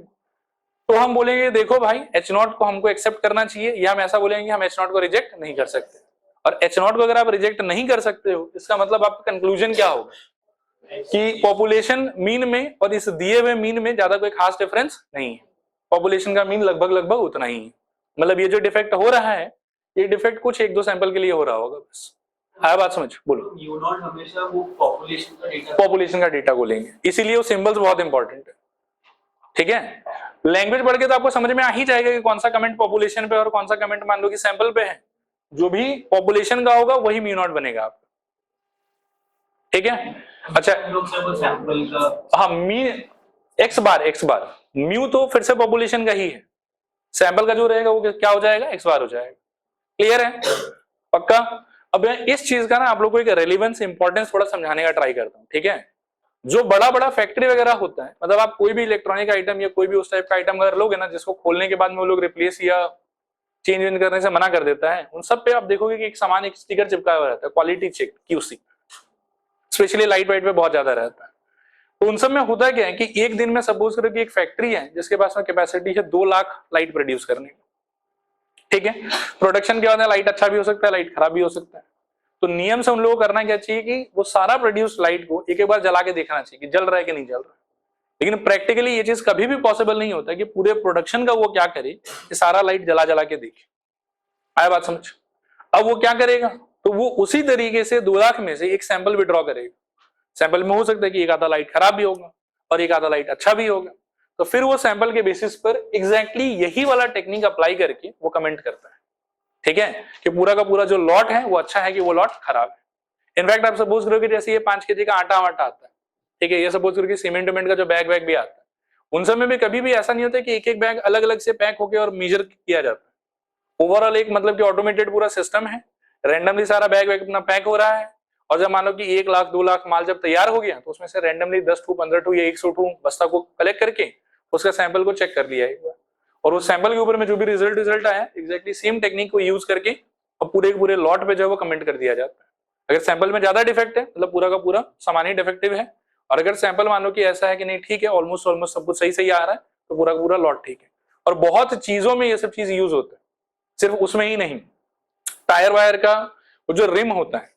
तो हम बोलेंगे देखो भाई H0 को हमको एक्सेप्ट करना चाहिए, या हम ऐसा बोलेंगे हम H0 को रिजेक्ट नहीं कर सकते। और H0 को अगर आप रिजेक्ट नहीं कर सकते हो, इसका मतलब आपका कंक्लूजन क्या होगा कि पॉपुलेशन मीन में और इस दिए हुए मीन में ज्यादा कोई खास डिफरेंस नहीं है, पॉपुलेशन का मीन लगभग लगभग उतना ही है। मतलब ये जो डिफेक्ट हो रहा है, ये डिफेक्ट कुछ एक दो सैंपल के लिए हो रहा होगा बस। है बात समझ? बोलो। U0 हमेशा वो पॉपुलेशन का डेटा को लेंगे, इसीलिए वो सिंबल्स बहुत इंपॉर्टेंट है। ठीक है, लैंग्वेज बढ़ के तो आपको समझ में आ ही जाएगा कि कौन सा कमेंट पॉपुलेशन पे और कौन सा कमेंट मान लो कि सैंपल पे है। जो भी पॉपुलेशन का होगा वही म्यू0 बनेगा आपका। ठीक है, अच्छा हाँ, मी एक्स बार म्यू तो फिर से पॉपुलेशन का ही है, सैंपल का जो रहेगा वो क्या हो जाएगा, एक्स बार हो जाएगा। क्लियर है? पक्का? अब इस चीज का ना आप लोग को एक रेलिवेंस इंपॉर्टेंस थोड़ा समझाने का ट्राई करता हूँ। ठीक है, जो बड़ा बड़ा फैक्ट्री वगैरह होता है, मतलब आप कोई भी इलेक्ट्रॉनिक आइटम या कोई भी उस टाइप का आइटम अगर लोगे ना जिसको खोलने के बाद में वो लोग रिप्लेस या चेंज करने से मना कर देता है, उन सब पे आप देखोगे कि एक समान एक स्टिकर चिपकाया हुआ रहता है, quality check QC, specially light white पे बहुत ज्यादा रहता है। तो उन सब में होता क्या है कि एक दिन में सपोज करो कि एक फैक्ट्री है जिसके पास में कैपेसिटी है 2 लाख लाइट प्रोड्यूस करने की। ठीक है, प्रोडक्शन के बाद लाइट अच्छा भी हो सकता है, लाइट खराब भी हो सकता है। तो नियम से उन लोगों को करना क्या चाहिए कि वो सारा प्रोड्यूस लाइट को एक एक बार जला के देखना चाहिए कि जल रहा है कि नहीं जल रहा है। लेकिन प्रैक्टिकली ये चीज कभी भी पॉसिबल नहीं होता कि पूरे प्रोडक्शन का वो क्या करे कि सारा लाइट जला जला के देखे। आया बात समझ? अब वो क्या करेगा, तो वो उसी तरीके से 2 लाख में से एक सैंपल विड्रॉ करेगा। सैंपल में हो सकता है कि एक आधा लाइट खराब भी होगा और एक आधा लाइट अच्छा भी होगा। तो फिर वो सैंपल के बेसिस पर एग्जैक्टली यही वाला टेक्निक अप्लाई करके वो कमेंट करता है। ठीक है, कि पूरा का पूरा जो लॉट है वो अच्छा है कि वो लॉट खराब है। इनफैक्ट आप सपोज करो कि जैसे ये 5 kg का आटा वाटा आता है, ठीक है, ये सपोज करो कि सीमेंट वेमेंट का जो बैग वैग भी आता है, उन सब में भी कभी भी ऐसा नहीं होता कि एक एक बैग अलग अलग से पैक होकर और मेजर किया जाता है। ओवरऑल एक मतलब कि ऑटोमेटेड पूरा सिस्टम है, रैंडमली सारा बैग वैग अपना पैक हो रहा है। और जब मान लो कि 1 लाख 2 लाख माल जब तैयार हो गया तो उसमें से रैंडमली 10 टू 15 टू या 100 टू बस्ता को कलेक्ट करके उसका सैंपल को चेक कर लिया एक बार, और उस सैंपल के ऊपर में जो भी रिजल्ट आया एग्जैक्टली सेम टेक्निक को यूज करके और पूरे के पूरे लॉट पे जो है वो कमेंट कर दिया जाता है। अगर सैंपल में ज्यादा डिफेक्ट है मतलब पूरा का पूरा सामान ही डिफेक्टिव है, और अगर सैंपल मान लो कि ऐसा है कि नहीं ठीक है ऑलमोस्ट सब कुछ सही सही आ रहा है, तो पूरा का पूरा लॉट ठीक है। और बहुत चीजों में ये सब चीज यूज होता है, सिर्फ उसमें ही नहीं। टायर वायर का वो जो रिम होता है,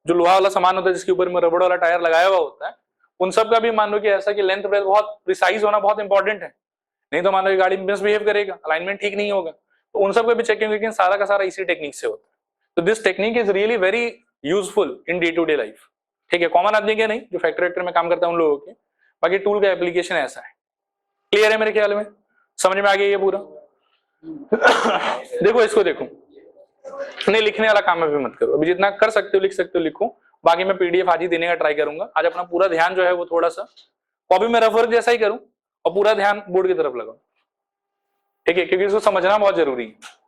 जो लोहा वाला सामान होता है जिसके ऊपर में रबड़ वाला टायर लगाया हुआ होता है, उन सब का भी मान लो कि ऐसा कि लेंथ ब्रेथ बहुत प्रिसाइज होना बहुत इंपॉर्टेंट है। नहीं तो मान लो कि गाड़ी मिसबिहेव करेगा, अलाइनमेंट ठीक नहीं होगा, तो उन सब का भी चेकिंग लेकिन सारा का सारा इसी टेक्निक से होता है। तो this technique is really very useful in day to day life. ठीक है, कॉमन आदमी के नहीं, जो फैक्ट्री वैक्ट्री में काम करता है उन लोगों के, बाकी टूल का एप्लीकेशन ऐसा है। क्लियर है मेरे ख्याल में? समझ में आ गया ये पूरा? देखो इसको देखो, नहीं लिखने वाला काम अभी मत करो, अभी जितना कर सकते हो लिख सकते हो लिखो, बाकी मैं PDF आज ही देने का ट्राई करूंगा। आज अपना पूरा ध्यान जो है वो थोड़ा सा कॉपी में रफ वर्क जैसा ही करूं और पूरा ध्यान बोर्ड की तरफ लगाऊं। ठीक है, क्योंकि इसको समझना बहुत जरूरी है।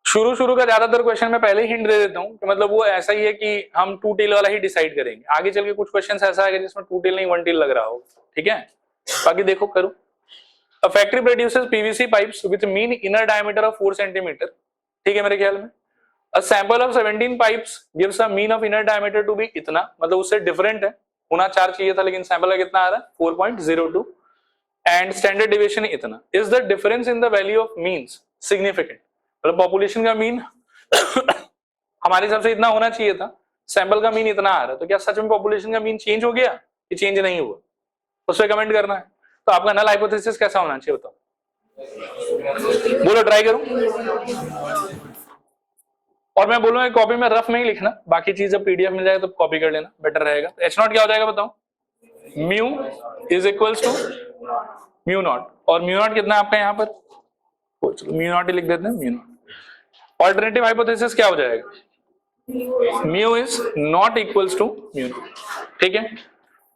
शुरू का ज्यादातर क्वेश्चन मैं पहले ही हिंट दे देता हूं कि मतलब वो ऐसा ही है कि हम 2 टेल वाला ही डिसाइड करेंगे। आगे चल के कुछ क्वेश्चन ऐसा है जिसमें 2 टेल नहीं 1 टेल लग रहा हो। ठीक है, बाकी देखो करो। A factory produces PVC pipes with mean inner diameter of 4 centimeter. ठीक है मेरे ख्याल में। A sample of 17 pipes gives a mean of inner diameter to be इतना, मतलब उससे डिफरेंट है, होना 4 चाहिए था लेकिन सैंपल का कितना आ रहा है 4.02 एंड स्टैंडर्ड डिविएशन इतना। Is the difference in the value of means significant? मतलब पॉपुलेशन का मीन हमारे हिसाब से इतना होना चाहिए था, सैंपल का मीन इतना आ रहा है, तो क्या सच में पॉपुलेशन का मीन चेंज हो गया कि चेंज नहीं हुआ? उस पर कमेंट करना है। तो आपका नल हाइपोथेसिस कैसा होना चाहिए बताओ, बोलो ट्राई करूं। और मैं बोलूंगा कॉपी में रफ में ही लिखना, बाकी चीज जब PDF मिल जाएगा तो कॉपी कर लेना, बेटर रहेगा। तो H0 क्या हो जाएगा बताओ? Mu is equals to mu naught, और म्यू नॉट कितना आपका यहाँ पर, चलो म्यू नॉट ही लिख देते हैं, म्यू नॉट। ऑल्टरनेटिव हाइपोथेसिस क्या हो जाएगा? Mu is not equals to mu naught. ठीक है,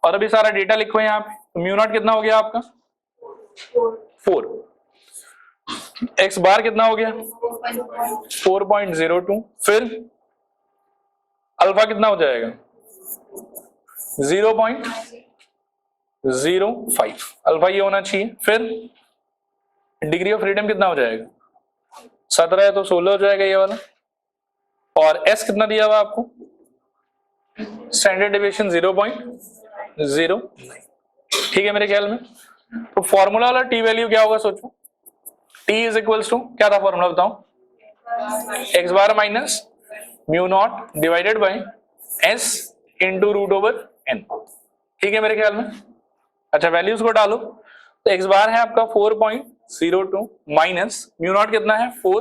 और अभी सारा डेटा लिखो यहाँ पे। तो म्यू नॉट कितना हो गया आपका 4, एक्स बार कितना हो गया 4.02, फिर अल्फा कितना हो जाएगा 0.1, 0.05 अल्फा ये होना चाहिए। फिर डिग्री ऑफ फ्रीडम कितना हो जाएगा, 17 है तो 16 हो जाएगा ये वाला। और एस कितना दिया हुआ आपको, स्टैंडर्ड डेविएशन 0.09, ठीक है मेरे ख्याल में। तो फॉर्मूला वाला टी वैल्यू क्या होगा सोचो, टी इज इक्वल्स टू क्या था फॉर्मूला बताओ, X bar minus mu not divided by S into root over N, ठीक है मेरे ख्याल में। अच्छा वैल्यूज को डालो, तो एक्स बार है आपका 4.02 माइनस म्यू नॉट कितना है 4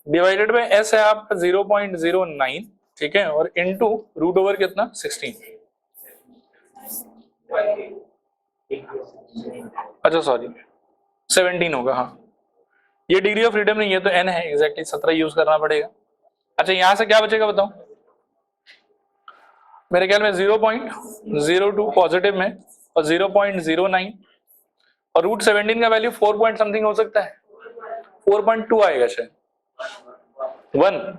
डिवाइडेड बाई एस है आपका 0.09, ठीक है, और इनटू रूट ओवर कितना 16। अच्छा सॉरी 17 होगा, हाँ ये डिग्री ऑफ फ्रीडम नहीं है तो एन है एग्जैक्टली 17 यूज करना पड़ेगा। अच्छा यहां से क्या बचेगा बताओ, मेरे ख्याल में 0.02 पॉजिटिव में और 0.09 और रूट 17 का वैल्यू 4 पॉइंट समथिंग हो सकता है, 4.2 आएगा शायद 1,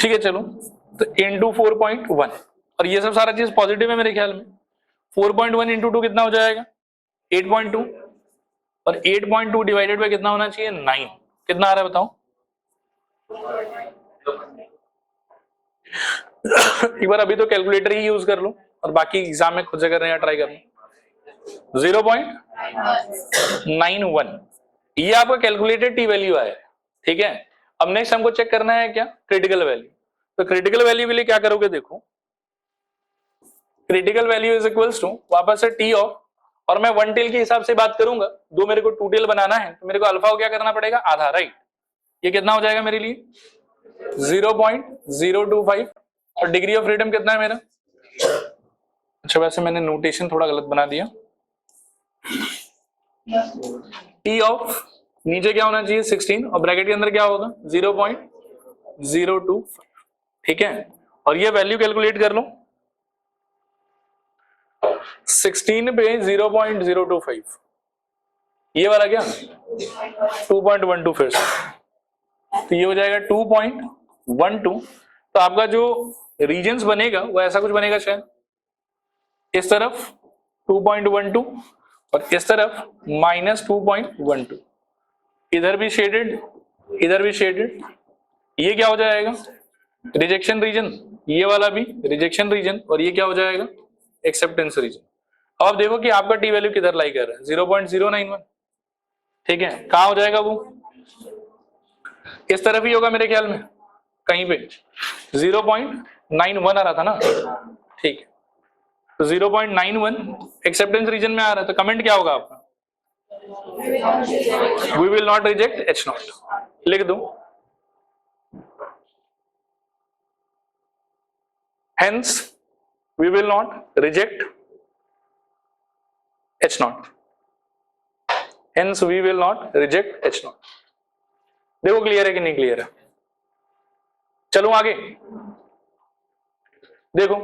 ठीक है चलो, तो इंटू 4.1 और ये सब सारा चीज पॉजिटिव है मेरे ख्याल में। 4.1 इंटू 2 कितना हो जाएगा 8.2 और 8.2 डिवाइडेड बाय कितना होना चाहिए 9, कितना आ रहा है बताओ। एक बार अभी तो कैलकुलेटर ही यूज कर लो और बाकी एग्जाम में खुद से करने का ट्राई कर लो। 0.91 ये आपका कैलकुलेटेड टी वैल्यू आया, ठीक है। अब नेक्स्ट हमको चेक करना है क्या क्रिटिकल वैल्यू, तो क्रिटिकल वैल्यू के लिए क्या करोगे देखो, critical value is equals to वापस से टी ऑफ, और मैं वन टेल के हिसाब से बात करूंगा, दो मेरे को टू टेल बनाना है तो मेरे को अल्फा को क्या करना पड़ेगा आधा, राइट। ये कितना हो जाएगा मेरे लिए 0.025 और डिग्री ऑफ फ्रीडम कितना है मेरा, अच्छा वैसे मैंने नोटेशन थोड़ा गलत बना दिया, टी ऑफ नीचे क्या होना चाहिए 16 और ब्रैकेट के अंदर क्या होगा 0.025, ठीक है। और ये वैल्यू कैलकुलेट कर लो, 16 पे 0.025 ये वाला क्या 2.12 फिर से, तो ये हो जाएगा 2.12। तो आपका जो रीजन्स बनेगा वो ऐसा कुछ बनेगा शायद, इस तरफ 2.12 और इस तरफ -2.12, इधर भी शेडेड इधर भी शेडेड, ये क्या हो जाएगा रिजेक्शन रीजन, ये वाला भी रिजेक्शन रीजन और ये क्या हो जाएगा एक्सेप्टेंस रीजन। अब आप देखो कि आपका टी वैल्यू किधर लाई कर रहा है 0.091, ठीक है, कहां हो जाएगा वो इस तरफ ही होगा मेरे ख्याल में, कहीं पे 0.91 आ रहा था ना, ठीक है, तो 0.91 एक्सेप्टेंस रीजन में आ रहा है, तो कमेंट क्या होगा आपका we will not reject H0, लिख दो, hence we will not reject H0, hence we will not reject H0। देखो क्लियर है कि नहीं क्लियर है, चलो आगे देखो,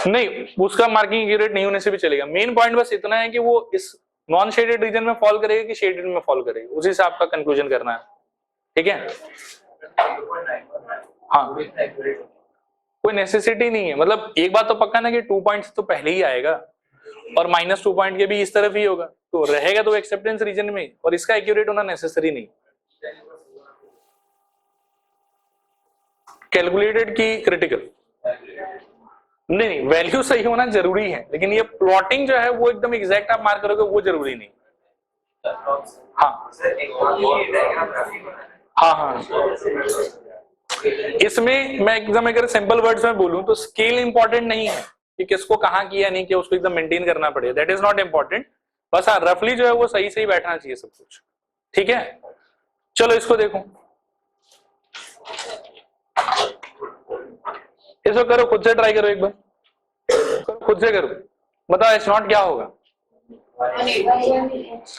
नहीं उसका मार्किंग एक्यूरेट नहीं होने से भी चलेगा, मेन पॉइंट बस इतना है कि वो इस नॉन शेडेड रीजन में फॉल करेगा कि शेडेड में फॉल करेगा, उसी से आपका कंक्लूजन करना है, ठीक है। हाँ कोई नेसेसिटी नहीं है, मतलब एक बात तो पक्का ना कि 2 पॉइंट्स तो पहले ही आएगा और -2 पॉइंट के भी इस तरफ ही होगा, तो रहेगा तो एक्सेप्टेंस रीजन में, और इसका एक्यूरेट होना नेसेसरी नहीं। कैलकुलेटेड की क्रिटिकल नहीं, वैल्यू सही होना जरूरी है, लेकिन ये प्लॉटिंग जो है वो एकदम एग्जैक्ट आप मार्क करोगे वो जरूरी नहीं। हाँ हाँ हाँ, इसमें मैं एकदम अगर सिंपल वर्ड्स में बोलूं तो स्केल इंपॉर्टेंट नहीं है कि किसको कहां किया नहीं किया, उसको एकदम मेंटेन करना पड़ेगा, दैट इज नॉट इंपॉर्टेंट, बस हाँ रफली जो है वो सही सही बैठना चाहिए सब कुछ, ठीक है। चलो इसको देखो, इसको करो खुद से, ट्राई करो एक बार, खुद से करो, बताओ H0 क्या होगा।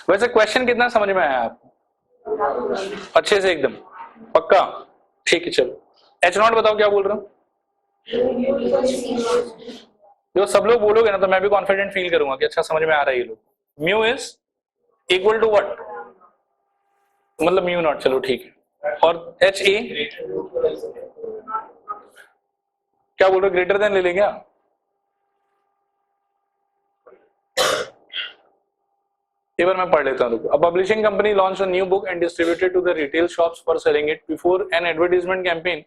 वैसे क्वेश्चन कितना समझ में आया आपको, अच्छे से एकदम पक्का, ठीक है चलो H0 बताओ क्या बोल रहा हूँ, जो सब लोग बोलोगे ना तो मैं भी कॉन्फिडेंट फील करूंगा कि अच्छा समझ में आ रहा है ये लोग। Mu is equal to what, मतलब म्यू नॉट, चलो ठीक है, और HA क्या बोल रहे हो, ग्रेटर देन ले लेंगे आप? एक बार मैं पढ़ लेता हूँ। A publishing company launched a new book and distributed to the retail shops for selling it. Before an advertisement campaign,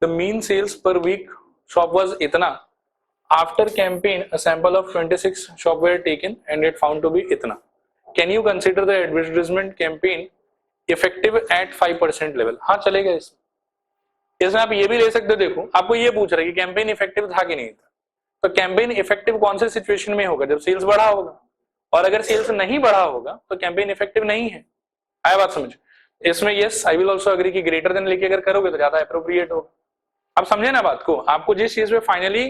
the mean sales per week shop was इतना. After campaign, a sample of 26 shop were taken and it found to be इतना. Can you consider the advertisement campaign effective at 5% level? हाँ चलेगा इसमें आप ये भी ले सकते हो। देखो आपको ये पूछ रहा है कि कैंपेन इफेक्टिव था कि नहीं था, तो कैंपेन इफेक्टिव कौन से सिचुएशन में होगा, जब सेल्स बढ़ा होगा, और अगर सेल्स नहीं बढ़ा होगा तो कैंपेन इफेक्टिव नहीं है। आया बात समझ? इसमें yes I will also agree कि ग्रेटर देन लेके अगर करोगे तो ज्यादा अप्रोप्रिएट होगा। आप समझे ना बात को? आपको जिस चीज पे फाइनली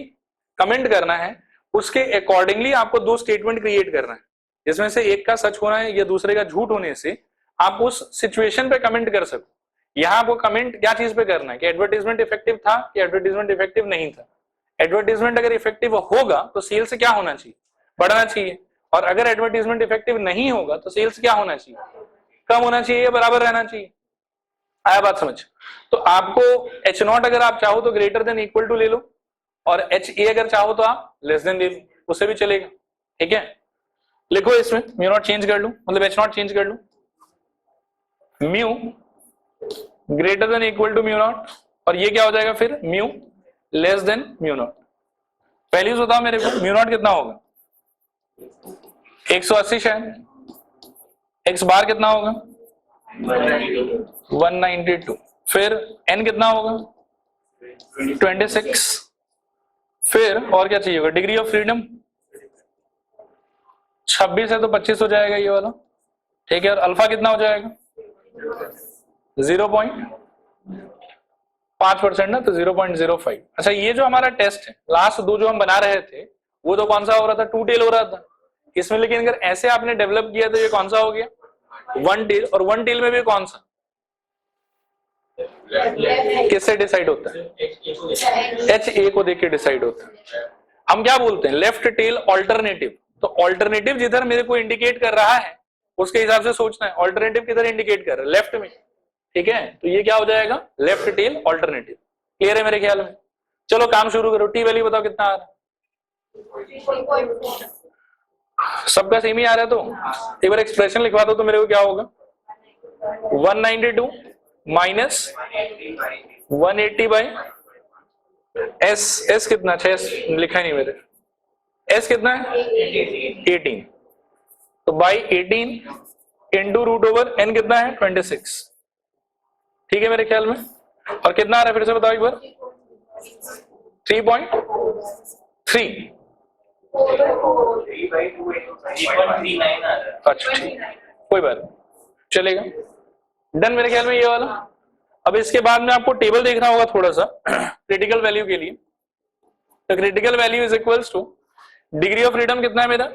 कमेंट करना है उसके अकॉर्डिंगली आपको दो स्टेटमेंट क्रिएट करना है, जिसमें से एक का सच होना है या दूसरे का झूठ होने से आप उस सिचुएशन पे कमेंट कर सको। यहाँ आपको कमेंट क्या चीज पे करना है कि एडवर्टाइजमेंट इफेक्टिव था कि एडवर्टाइजमेंट इफेक्टिव नहीं था। एडवर्टाइजमेंट अगर इफेक्टिव होगा तो सेल्स क्या होना चाहिए, बढ़ना चाहिए, और अगर एडवर्टाइजमेंट इफेक्टिव नहीं होगा तो सेल्स क्या होना चाहिए, कम होना चाहिए या बराबर रहना चाहिए। आया बात समझ? तो आपको H0 अगर आप चाहो तो ग्रेटर देन इक्वल टू ले लो, और HA अगर चाहो तो आप लेस देन ले लो, उससे भी चलेगा। ठीक है, लिखो इसमें म्यू नॉट चेंज कर लू, मतलब H0 चेंज कर लू, mu greater than equal to mu naught, और ये क्या हो जाएगा फिर mu less than mu naught. Values बताओ मेरे को, म्यू नॉट कितना होगा 180 शायद, एक्स बार कितना होगा 192, फिर n कितना होगा 26, फिर और क्या चाहिए होगा, डिग्री ऑफ फ्रीडम 26 है तो 25 हो जाएगा ये वाला। ठीक है, और अल्फा कितना हो जाएगा 0.5% ना, तो 0.05। अच्छा ये जो हमारा टेस्ट है लास्ट दो जो हम बना रहे थे वो तो कौन सा हो रहा था, 2 टेल हो रहा था इसमें, लेकिन अगर ऐसे आपने डेवलप किया तो ये कौन सा हो गया 1 टेल, और 1 टेल में भी कौन सा किससे डिसाइड होता है, HA को देख के डिसाइड होता है। हम क्या बोलते हैं लेफ्ट टेल ऑल्टरनेटिव, तो ऑल्टरनेटिव जिधर मेरे को इंडिकेट कर रहा है उसके हिसाब से सोचना है, ऑल्टरनेटिव किधर इंडिकेट कर रहा है लेफ्ट में। ठीक है, तो ये क्या हो जाएगा लेफ्ट टेल ऑल्टरनेटिव। क्लियर है मेरे ख्याल में? चलो काम शुरू करो, टी वैल्यू बताओ कितना आ रहा है, सबका सेम ही आ रहा है, तो एक बार एक्सप्रेशन लिखवा दो तो मेरे को क्या होगा 192 माइनस 180 बाई एस कितना, अच्छा एस लिखा ही नहीं मेरे, एस कितना है 18, तो by 18 into root over N कितना है 26। ठीक है मेरे ख्याल में, और कितना आ रहा है फिर से बताओ एक बार 3.3। अच्छा ठीक, कोई बात नहीं, चलेगा, डन मेरे ख्याल में ये वाला। अब इसके बाद में आपको टेबल देखना होगा थोड़ा सा क्रिटिकल वैल्यू के लिए। तो critical value is equals two degree of freedom कितना है मेरा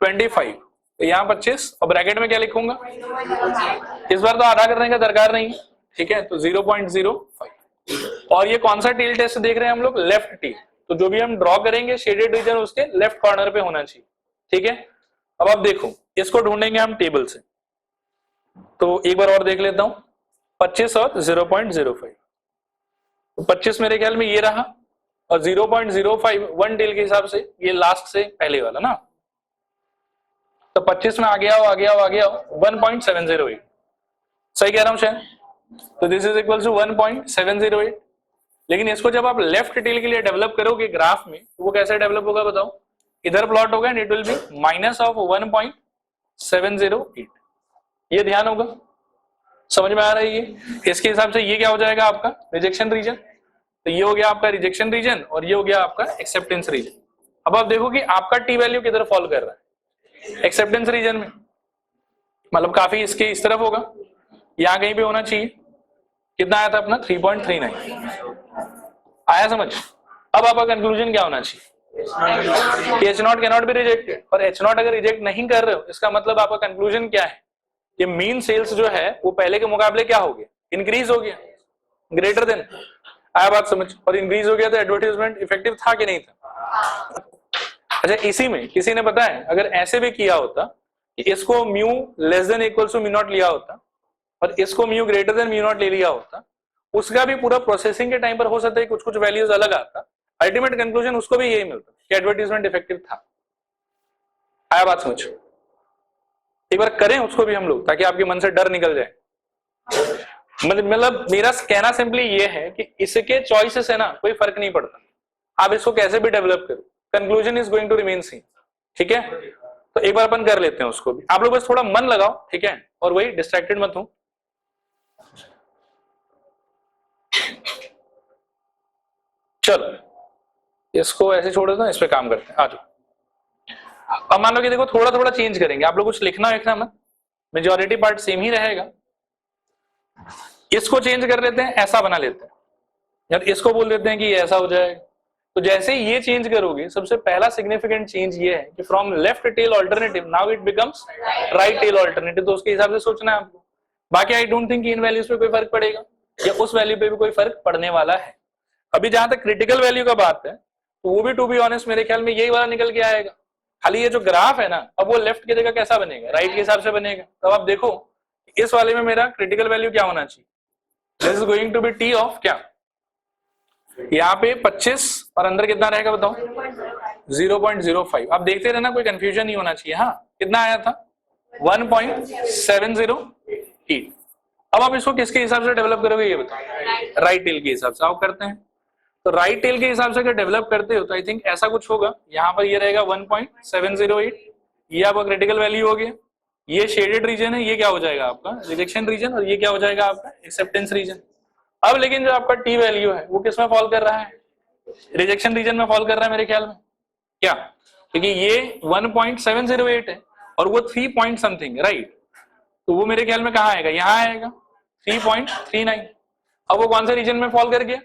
25, तो यहाँ 25, और ब्रैकेट में क्या लिखूंगा, इस बार तो आधा करने का दरकार नहीं है। ठीक है, तो 0.05, और ये कौन सा टेल टेस्ट देख रहे हैं हम लोग, लेफ्ट टेल, तो जो भी हम ड्रॉ करेंगे शेडेड रीजन उसके लेफ्ट कॉर्नर पे होना चाहिए। ठीक है, अब आप देखो इसको ढूंढेंगे हम टेबल से, तो एक बार और देख लेता हूं 25 और 0.05, तो 25 मेरे ख्याल में ये रहा, और 0.05 1 टेल के हिसाब से ये लास्ट से पहले वाला ना, तो 25 में आ गया 1.708, सही कह रहा हूं शायद, तो दिस इज इक्वल टू 1.708। लेकिन इसको जब आप लेफ्ट टेल के लिए डेवलप करोगे ग्राफ में, तो वो कैसे डेवलप होगा बताओ, इधर प्लॉट होगा and it will be minus of 1.708, ये ध्यान होगा, समझ में आ रहा है ये। इसके हिसाब से ये क्या हो जाएगा आपका रिजेक्शन रीजन, तो ये हो गया आपका रिजेक्शन रीजन, और ये हो गया आपका एक्सेप्टेंस रीजन। अब आप देखो कि आपका टी वैल्यू किधर फॉल कर रहा है, एक्सेप्टेंस रीजन में, मतलब काफी इसके इस तरफ होगा, यहां कहीं पे होना चाहिए। कितना आया था अपना 3.39, आया समझ? अब आपका कंक्लूजन क्या होना चाहिए, H0 कैनॉट बी रिजेक्टेड, और H0 अगर रिजेक्ट नहीं कर रहे हो इसका मतलब आपका कंक्लूजन क्या है, ये मीन सेल्स जो है वो पहले के मुकाबले क्या हो गया, इंक्रीज हो गया, ग्रेटर देन। आया बात समझ? और इंक्रीज हो गया तो एडवर्टाइजमेंट इफेक्टिव था कि नहीं था? अच्छा इसी में किसी ने पता है अगर ऐसे भी किया होता कि इसको mu less than equal to mu naught लिया होता और इसको mu greater than mu naught ले लिया होता, उसका भी पूरा प्रोसेसिंग के टाइम पर हो सकता है कुछ कुछ वैल्यूज अलग आता, अल्टीमेट कंक्लूजन उसको भी यही मिलता कि एडवर्टीजमेंट इफेक्टिव था। आया बात समझ? एक बार करें उसको भी हम लोग, ताकि आपके मन से डर निकल जाए। मतलब मेरा कहना सिंपली ये है कि इसके चॉइसेस है ना, कोई फर्क नहीं पड़ता, आप इसको कैसे भी डेवलप करो, conclusion is going to remain same. ठीक है, तो एक बार अपन कर लेते हैं उसको भी, आप लोग बस थोड़ा मन लगाओ, ठीक है, और वही डिस्ट्रैक्टेड मत हो। चलो इसको ऐसे छोड़ दो, इस पे काम करते हैं, आ जाओ। अब मान लो कि देखो थोड़ा थोड़ा चेंज करेंगे, आप लोग कुछ लिखना लिखना मत, मेजोरिटी पार्ट सेम ही रहेगा। इसको चेंज कर लेते हैं, ऐसा बना लेते हैं, यार इसको बोल देते हैं कि ऐसा हो जाएगा। तो जैसे ही ये चेंज करोगे, सबसे पहला सिग्निफिकेंट चेंज ये है कि from left tail alternative now it becomes right tail alternative. तो उसके हिसाब से सोचना है आपको। बाकी आई डोंट थिंक इन वैल्यूज पे कोई फर्क पड़ेगा या उस वैल्यू पे भी कोई फर्क पड़ने वाला है। अभी जहां तक क्रिटिकल वैल्यू का बात है, तो वो भी टू बी ऑनेस्ट मेरे ख्याल में यही वाला निकल के आएगा। खाली ये जो ग्राफ है ना, अब वो लेफ्ट की जगह कैसा बनेगा, राइट के हिसाब से बनेगा। तब आप देखो इस वाले में मेरा क्रिटिकल वैल्यू क्या होना चाहिए, this is going to be T of क्या, यहाँ पे 25 और अंदर कितना रहेगा बताओ, 0.05। आप देखते रहना, कोई कंफ्यूजन नहीं होना चाहिए। हाँ कितना आया था, 1.708। अब आप इसको किसके हिसाब से डेवलप करोगे ये बताओ, राइट टेल के हिसाब से आप करते हैं। तो राइट टेल के हिसाब से अगर डेवलप करते हो तो आई थिंक ऐसा कुछ होगा, यहाँ पर ये रहेगा 1.708, ये आपका क्रिटिकल वैल्यू हो गया। ये शेडेड रीजन है, ये क्या हो जाएगा आपका रिजेक्शन रीजन, और ये क्या हो जाएगा आपका एक्सेप्टेंस रीजन। अब लेकिन जो आपका टी वैल्यू है वो किस में फॉल कर रहा है, रिजेक्शन रीजन में फॉल कर रहा है मेरे ख्याल में, क्या, क्योंकि ये 1.708 है और वो 3 पॉइंट समथिंग, राइट। तो वो मेरे ख्याल में कहाँ आएगा, यहाँ आएगा 3.39। अब वो कौन से रीजन में फॉल कर गया,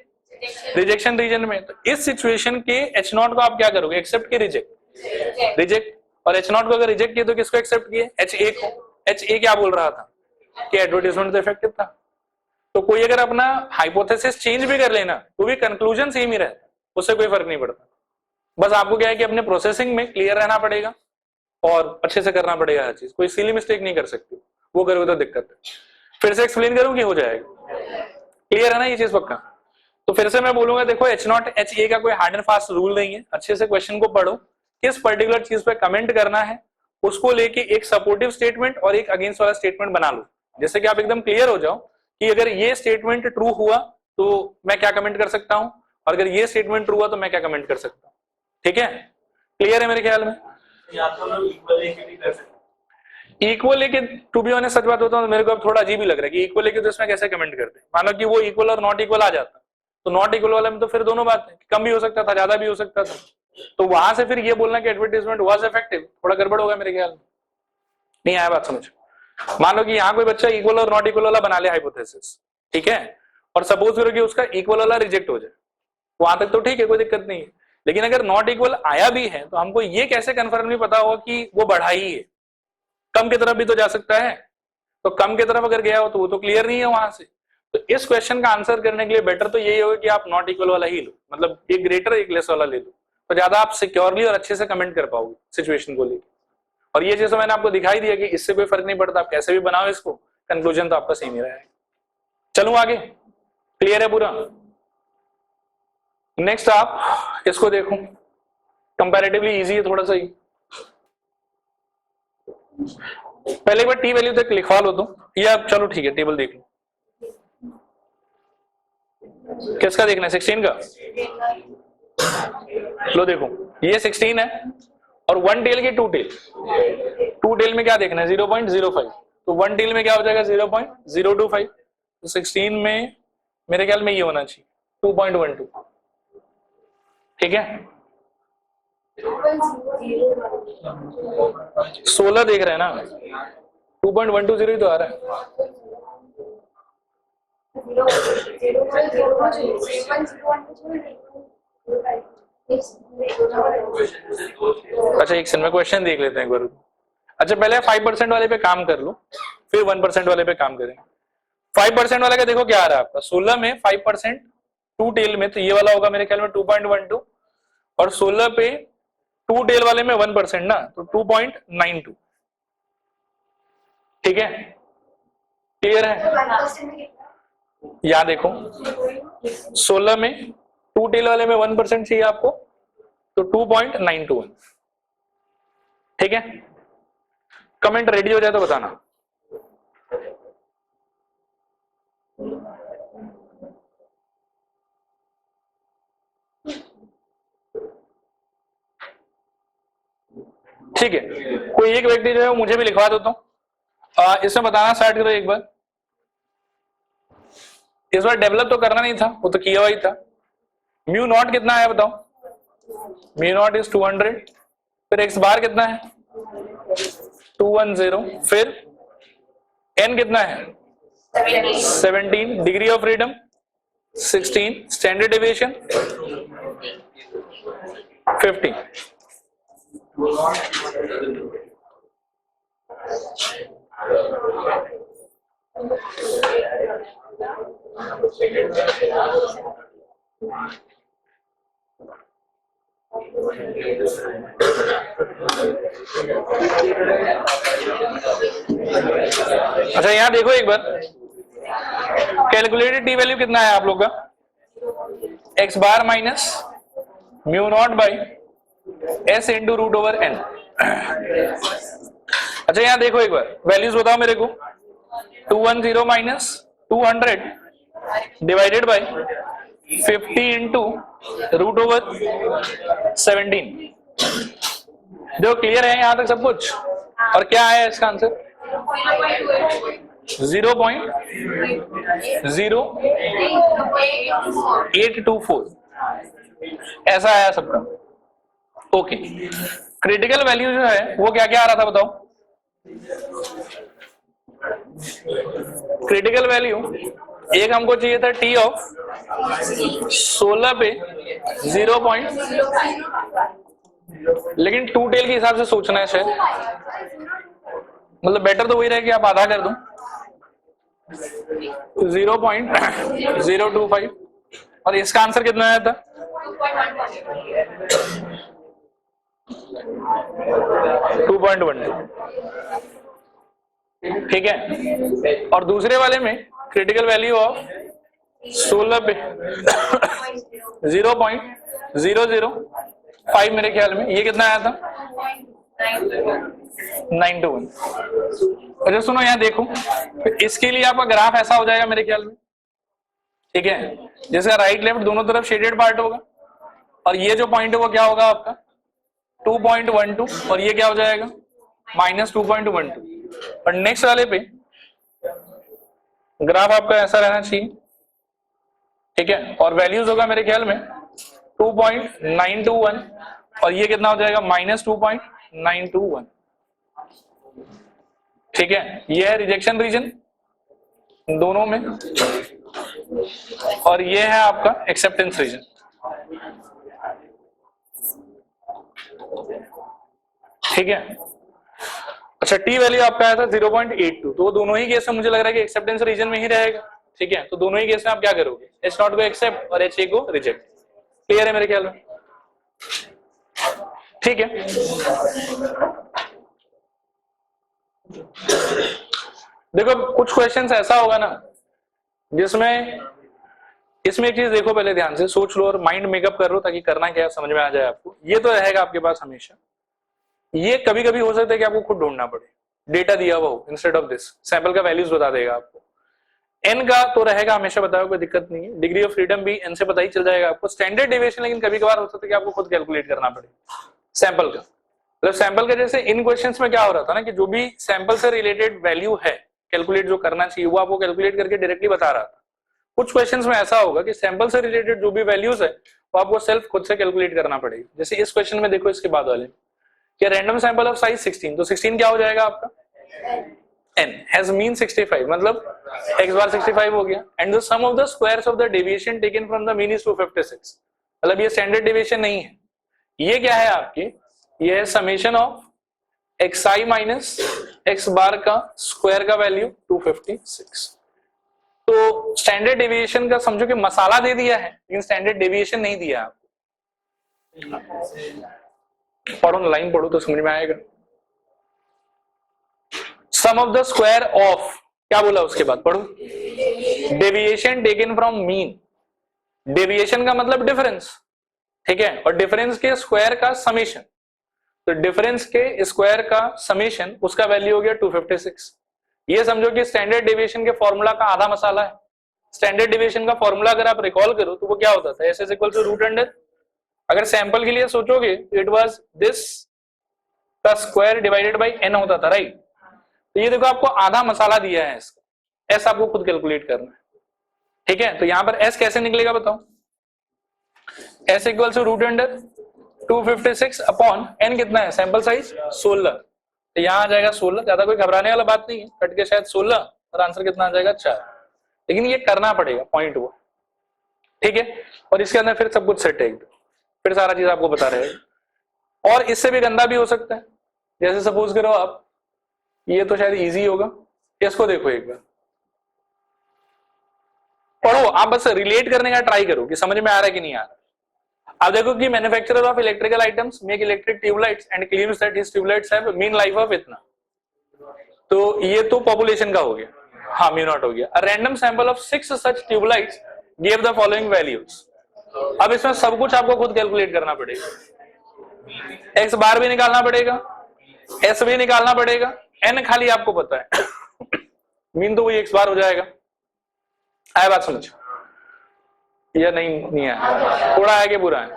रिजेक्शन रीजन में। तो इस सिचुएशन के H0 को आप क्या करोगे, एक्सेप्ट के रिजेक्ट, रिजेक्ट। और H0 को अगर रिजेक्ट किया तो किसको एक्सेप्ट किए, HA को। HA क्या बोल रहा था कि एडवर्टाइजमेंट तो इफेक्टिव था। तो कोई अगर अपना हाइपोथेसिस चेंज भी कर लेना तो भी कंक्लूजन सेम ही रहता, उससे कोई फर्क नहीं पड़ता। बस आपको क्या है कि अपने प्रोसेसिंग में क्लियर रहना पड़ेगा और अच्छे से करना पड़ेगा हर चीज, कोई सिली मिस्टेक नहीं कर सकते, वो करोगे तो दिक्कत है। फिर से एक्सप्लेन करूं कि हो जाएगा, क्लियर है ना ये चीज पक्का। तो फिर से मैं बोलूंगा, देखो H0 HA का कोई हार्ड एंड फास्ट रूल नहीं है, अच्छे से क्वेश्चन को पढ़ो, किस पर्टिकुलर चीज पे कमेंट करना है उसको लेके एक सपोर्टिव स्टेटमेंट और एक अगेंस्ट वाला स्टेटमेंट बना लो, जैसे कि आप एकदम क्लियर हो जाओ कि अगर ये स्टेटमेंट ट्रू हुआ तो मैं क्या कमेंट कर सकता हूं, और अगर ये स्टेटमेंट ट्रू हुआ तो मैं क्या कमेंट कर सकता हूं। ठीक है, क्लियर है मेरे ख्याल में। इक्वल लेके टू बी ऑनेस्ट सच बात होता है, मेरे को अब थोड़ा अजीब ही लग रहा है कि इक्वल लेके तो इसमें कैसे कमेंट करते हैं। मानो कि वो इक्वल और नॉट इक्वल आ जाता, तो नॉट इक्वल वाले में तो फिर दोनों बात है, कम भी हो सकता था ज्यादा भी हो सकता था। तो वहां से फिर ये बोलना कि एडवर्टाइजमेंट वाज इफेक्टिव, थोड़ा गड़बड़ होगा मेरे ख्याल में। नहीं आया बात समझ। मान लो कि यहाँ कोई बच्चा इक्वल और नॉट इक्वल वाला बना ले हाइपोथेसिस, ठीक है, और सपोज करो कि उसका इक्वल वाला रिजेक्ट हो जाए, वहां तक तो ठीक है, कोई दिक्कत नहीं है। लेकिन अगर नॉट इक्वल आया भी है तो हमको ये कैसे कंफर्म नहीं पता होगा कि वो बढ़ा ही है, कम की तरफ भी तो जा सकता है। तो कम की तरफ अगर गया हो तो वो तो क्लियर नहीं है वहां से। तो इस क्वेश्चन का आंसर करने के लिए बेटर तो यही होगा कि आप नॉट इक्वल वाला ही लो, मतलब एक ग्रेटर एक लेस वाला ले लो, तो ज्यादा आप सिक्योरली और अच्छे से कमेंट कर पाओगे सिचुएशन को लेकर। और ये चीज तो मैंने आपको दिखाई दिया कि इससे कोई फर्क नहीं पड़ता, आप कैसे भी बनाओ इसको, कंक्लूजन तो आपका सेम ही रहेगा। चलूं आगे, क्लियर है पूरा। नेक्स्ट आप इसको देखो, कंपैरेटिवली इजी है थोड़ा सा ही। पहले एक बार टी वैल्यू तक लिखवा लो तो, या चलो ठीक है टेबल देख लो। किसका देखना है, 16 का। लो देखो ये 16 है और 1 टेल की 2 टेल, 2 टेल में क्या देखना है 0.05, तो 1 टेल में क्या हो जाएगा 0.025। तो 16 में मेरे ख्याल में ये होना चाहिए 2.12, ठीक है। 16 देख रहे हैं ना, 2.120 ही तो आ रहा है। अच्छा एक सेकंड में क्वेश्चन देख लेते हैं एक बार। अच्छा पहले 5% वाले पे काम कर लो, फिर 1% वाले पे काम करें। 5% वाले का देखो क्या आ रहा है आपका, 16 में 5% 2 टेल में, तो ये वाला होगा मेरे ख्याल में 2.12, और 16 पे 2 टेल वाले में 1% ना, तो 2.92, ठीक है, क्लियर है। यहां देखो 16 में 2 टेल वाले में 1% चाहिए आपको, तो 2.921। ठीक है, कमेंट रेडी हो जाए तो बताना। ठीक है, कोई एक व्यक्ति जो है मुझे भी लिखवा देता हूं, इसमें बताना स्टार्ट करो एक बार। इस बार डेवलप तो करना नहीं था, वो तो किया हुआ ही था। म्यू नॉट कितना है बताओ? म्यू नॉट इज 200, फिर एक्स बार कितना है 210, फिर एन कितना है 17, degree of freedom 16, standard deviation 50। अच्छा यहां देखो एक बार, कैलकुलेटेड टी वैल्यू कितना है आप लोग का? X bar minus mu naught by S into root over N. अच्छा यहां देखो एक बार, वैल्यूज बताओ मेरे को। 210 minus 200 divided by 50 into root over 17। जो क्लियर है यहां तक सब कुछ? और क्या है इसका आंसर? 0.0824 ऐसा आया सबका। ओके, क्रिटिकल वैल्यू जो है वो क्या क्या आ रहा था बताओ? क्रिटिकल वैल्यू एक हमको चाहिए था टी ऑफ 16 पे 0. लेकिन 2 टेल के हिसाब से सोचना है शायद, मतलब बेटर तो वही रहे कि आप आधा कर दो 0.025। और इसका आंसर कितना आया था? 2.12। ठीक है, और दूसरे वाले में क्रिटिकल वैल्यू ऑफ 16 पे 0.005 मेरे ख्याल में, ये कितना आया था 921। अच्छा सुनो यहाँ देखो, इसके लिए आपका ग्राफ ऐसा हो जाएगा मेरे ख्याल में। ठीक है, जिसका राइट लेफ्ट दोनों तरफ शेडेड पार्ट होगा, और ये जो पॉइंट है वो क्या होगा आपका 2.12, और ये क्या हो जाएगा -2.12। और नेक्स्ट वाले पे ग्राफ आपका ऐसा रहना चाहिए। ठीक है, और वैल्यूज होगा मेरे ख्याल में 2.921, और ये कितना हो जाएगा -2.921। ठीक है, ये है रिजेक्शन रीजन दोनों में, और ये है आपका एक्सेप्टेंस रीजन। ठीक है, अच्छा टी वैल्यू आपका आया था 0.82, तो दोनों ही केस में मुझे लग रहा है कि एक्सेप्टेंस रीजन में ही रहेगा। ठीक है, तो दोनों ही केस में आप क्या करोगे, एच नॉट को एक्सेप्ट और एच ए को रिजेक्ट। क्लियर है मेरे ख्याल में? ठीक है, देखो कुछ क्वेश्चंस ऐसा होगा ना जिसमें, इसमें एक चीज देखो पहले ध्यान से सोच लो और माइंड मेकअप कर लो ताकि करना क्या है समझ में आ जाए आपको। ये तो रहेगा आपके पास हमेशा, ये कभी कभी हो सकता है कि आपको खुद ढूंढना पड़े, डेटा दिया हुआ हो, इंस्टेड ऑफ दिस सैंपल का वैल्यूज बता देगा आपको। एन का तो रहेगा हमेशा, बताओ कोई दिक्कत नहीं है। डिग्री ऑफ फ्रीडम भी एन से पता ही चल जाएगा आपको। स्टैंडर्ड डेविएशन लेकिन कभी कभार हो सकता है कि आपको खुद कैलकुलेट करना पड़े सैंपल का। मतलब सैंपल का जैसे इन क्वेश्चंस में क्या हो रहा था ना कि जो भी सैंपल से रिलेटेड वैल्यू है कैलकुलेट जो करना चाहिए वो आपको कैलकुलेट करके डायरेक्टली बता रहा था। कुछ क्वेश्चंस में ऐसा होगा कि सैंपल से रिलेटेड जो भी वैल्यूज है वो आपको सेल्फ खुद से कैलकुलेट करना पड़ेगी। जैसे इस क्वेश्चन में देखो, इसके बाद वाले कि रैंडम सैंपल ऑफ साइज 16, तो 16 क्या हो जाएगा आपका n has mean 65, मतलब x बार 65 हो गया। And the sum of the squares of the deviation taken from the mean is 256, मतलब ये स्टैंडर्ड डेविएशन नहीं है, ये क्या है आपकी, ये है summation of xi minus x बार का स्क्वायर का वैल्यू 256। तो स्टैंडर्ड डेविएशन का समझो कि मसाला दे दिया है लेकिन स्टैंडर्ड डेविएशन नहीं दिया आपको। पढ़ो ना, लाइन पढ़ो तो समझ में आएगा। सम ऑफ द स्क्वायर ऑफ, क्या बोला उसके बाद पढ़ो, deviation taken from mean, deviation का मतलब डिफरेंस, ठीक है, और डिफरेंस के स्क्वायर का समेशन, तो डिफरेंस के स्क्वायर का समेशन उसका वैल्यू हो गया 256। ये समझो कि स्टैंडर्ड डेविएशन के फॉर्मूला का आधा मसाला है। स्टैंडर्ड डेविएशन का फॉर्मूला अगर आप रिकॉल करो तो वो क्या होता था, S is equal to root under, अगर सैंपल के लिए सोचोगे इट वाज दिस का स्क्वायर डिवाइडेड बाय एन होता था, राइट। तो ये देखो आपको आधा मसाला दिया है इसका, एस आपको खुद कैलकुलेट करना है, ठीक है। तो यहां पर एस कैसे निकलेगा बताओ, S equal to root under 256 upon N कितना है, सैंपल साइज 16, तो यहां आ जाएगा 16, ज्यादा कोई घबराने वाला बात नहीं है, कट के शायद 16 और आंसर कितना आ जाएगा 4, लेकिन ये करना पड़ेगा पॉइंट वो, ठीक है। और इसके अंदर फिर सब कुछ सेट है, फिर सारा चीज आपको बता रहे हैं। और इससे भी गंदा भी हो सकता है, जैसे सपोज करो आप, ये तो शायद इजी होगा, इसको देखो एक बार पढ़ो, आप बस रिलेट करने का ट्राई करो कि समझ में आ रहा है कि नहीं आ रहा। अब देखो कि manufacturer of electrical items make electric tubelights and claims that his tubelights have mean life of इतना, तो ये तो पॉपुलेशन का हो गया, हाँ म्यू नॉट हो गया। A random sample of 6 such tubelights give the following values. अब इसमें सब कुछ आपको खुद कैलकुलेट करना पड़ेगा, एक्स बार भी निकालना पड़ेगा, एस भी निकालना पड़ेगा, एन खाली आपको पता है मीन तो वही एक्स बार हो जाएगा। आया बात समझ या नहीं है, थोड़ा है कि बुरा है।